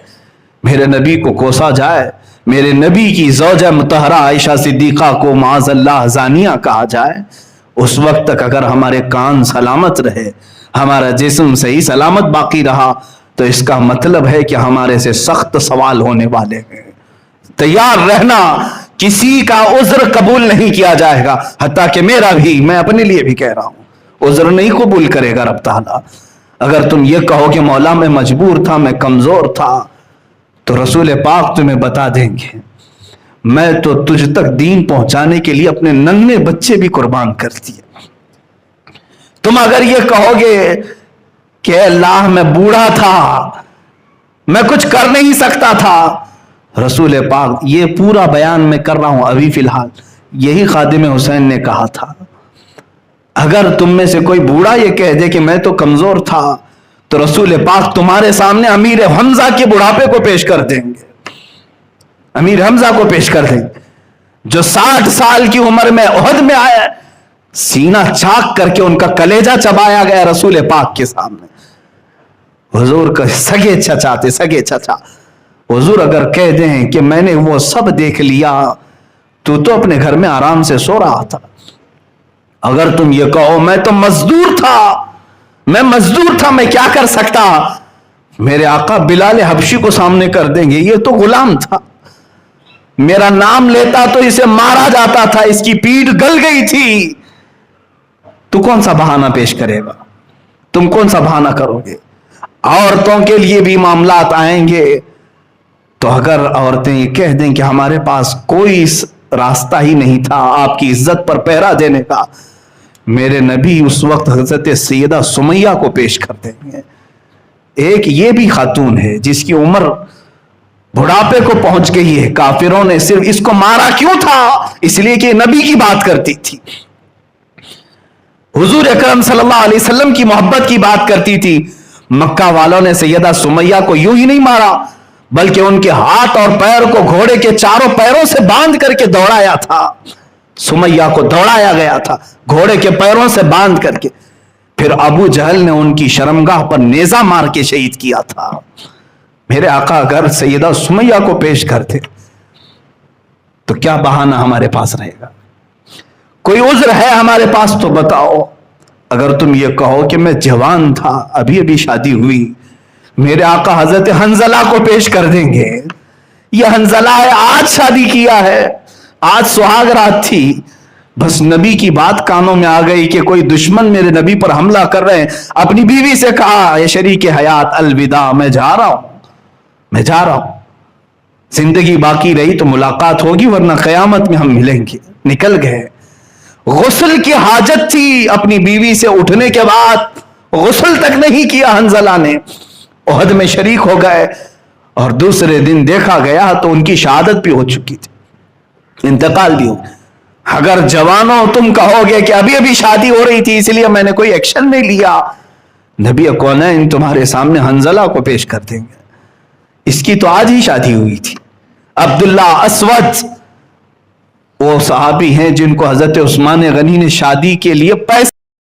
میرے نبی کو کوسا جائے، میرے نبی کی زوجہ مطہرہ عائشہ صدیقہ کو معاذ اللہ زانیہ کہا جائے، اس وقت تک اگر ہمارے کان سلامت رہے، ہمارا جسم صحیح سلامت باقی رہا، تو اس کا مطلب ہے کہ ہمارے سے سخت سوال ہونے والے ہیں۔ تیار رہنا، کسی کا عذر قبول نہیں کیا جائے گا، حتیٰ کہ میرا بھی، میں اپنے لیے بھی کہہ رہا ہوں، عذر نہیں قبول کرے گا رب تعالیٰ۔ اگر تم یہ کہو کہ مولا میں مجبور تھا، میں کمزور تھا، تو رسول پاک تمہیں بتا دیں گے میں تو تجھ تک دین پہنچانے کے لیے اپنے ننھے بچے بھی قربان کر دیے۔ تم اگر یہ کہو گے کہ اللہ میں بوڑھا تھا، میں کچھ کر نہیں سکتا تھا، رسول پاک یہ پورا بیان میں کر رہا ہوں ابھی فی الحال، یہی خادم حسین نے کہا تھا، اگر تم میں سے کوئی بوڑھا یہ کہہ دے کہ میں تو کمزور تھا، تو رسول پاک تمہارے سامنے امیر حمزہ کے بڑھاپے کو پیش کر دیں گے، امیر حمزہ کو پیش کر دیں گے، جو 60 سال کی عمر میں احد میں آیا، سینہ چاک کر کے ان کا کلیجہ چبایا گیا رسول پاک کے سامنے۔ حضور کا سگے چچا تھے، سگے چچا. حضور اگر کہہ دیں کہ میں نے وہ سب دیکھ لیا تو اپنے گھر میں آرام سے سو رہا تھا. اگر تم یہ کہو میں تو مزدور تھا، میں کیا کر سکتا، میرے آقا بلال حبشی کو سامنے کر دیں گے، یہ تو غلام تھا، میرا نام لیتا تو اسے مارا جاتا تھا، اس کی پیٹھ گل گئی تھی. تو کون سا بہانہ پیش کرے گا، تم کون سا بہانہ کرو گے؟ عورتوں کے لیے بھی معاملات آئیں گے تو اگر عورتیں یہ کہہ دیں کہ ہمارے پاس کوئی راستہ ہی نہیں تھا آپ کی عزت پر پہرا دینے کا، میرے نبی اس وقت حضرت سیدہ سمیہ کو پیش کر دیں گے. ایک یہ بھی خاتون ہے جس کی عمر بڑھاپے کو پہنچ گئی ہے، کافروں نے صرف اس کو مارا کیوں تھا؟ اس لیے کہ نبی کی بات کرتی تھی، حضور اکرم صلی اللہ علیہ وسلم کی محبت کی بات کرتی تھی. مکہ والوں نے سیدہ سمیہ کو یوں ہی نہیں مارا بلکہ ان کے ہاتھ اور پیر کو گھوڑے کے چاروں پیروں سے باندھ کر کے دوڑایا تھا. سمیہ کو دوڑایا گیا تھا گھوڑے کے پیروں سے باندھ کر کے، پھر ابو جہل نے ان کی شرمگاہ پر نیزہ مار کے شہید کیا تھا. میرے آقا اگر سیدہ سمیہ کو پیش کرتے تو کیا بہانہ ہمارے پاس رہے گا؟ کوئی عذر ہے ہمارے پاس تو بتاؤ. اگر تم یہ کہو کہ میں جوان تھا، ابھی شادی ہوئی، میرے آقا حضرت حنظلہ کو پیش کر دیں گے. یہ حنظلہ ہے، آج شادی کیا ہے، آج سہاگ رات تھی، بس نبی کی بات کانوں میں آ گئی کہ کوئی دشمن میرے نبی پر حملہ کر رہے ہیں. اپنی بیوی سے کہا اے شریک حیات الوداع، میں جا رہا ہوں، زندگی باقی رہی تو ملاقات ہوگی ورنہ قیامت میں ہم ملیں گے. نکل گئے. غسل کی حاجت تھی اپنی بیوی سے اٹھنے کے بعد، غسل تک نہیں کیا حنظلہ نے، احد میں شریک ہو گئے اور دوسرے دن دیکھا گیا تو ان کی شہادت بھی ہو چکی تھی، انتقال بھی ہو. اگر جوانوں تم کہو گے کہ ابھی شادی ہو رہی تھی اس لیے میں نے کوئی ایکشن نہیں لیا، نبی کونین تمہارے سامنے حنظلہ کو پیش کر دیں گے. اس کی تو آج ہی شادی ہوئی تھی. عبداللہ اسود وہ صحابی ہیں جن کو حضرت عثمان غنی نے شادی کے لیے پیسے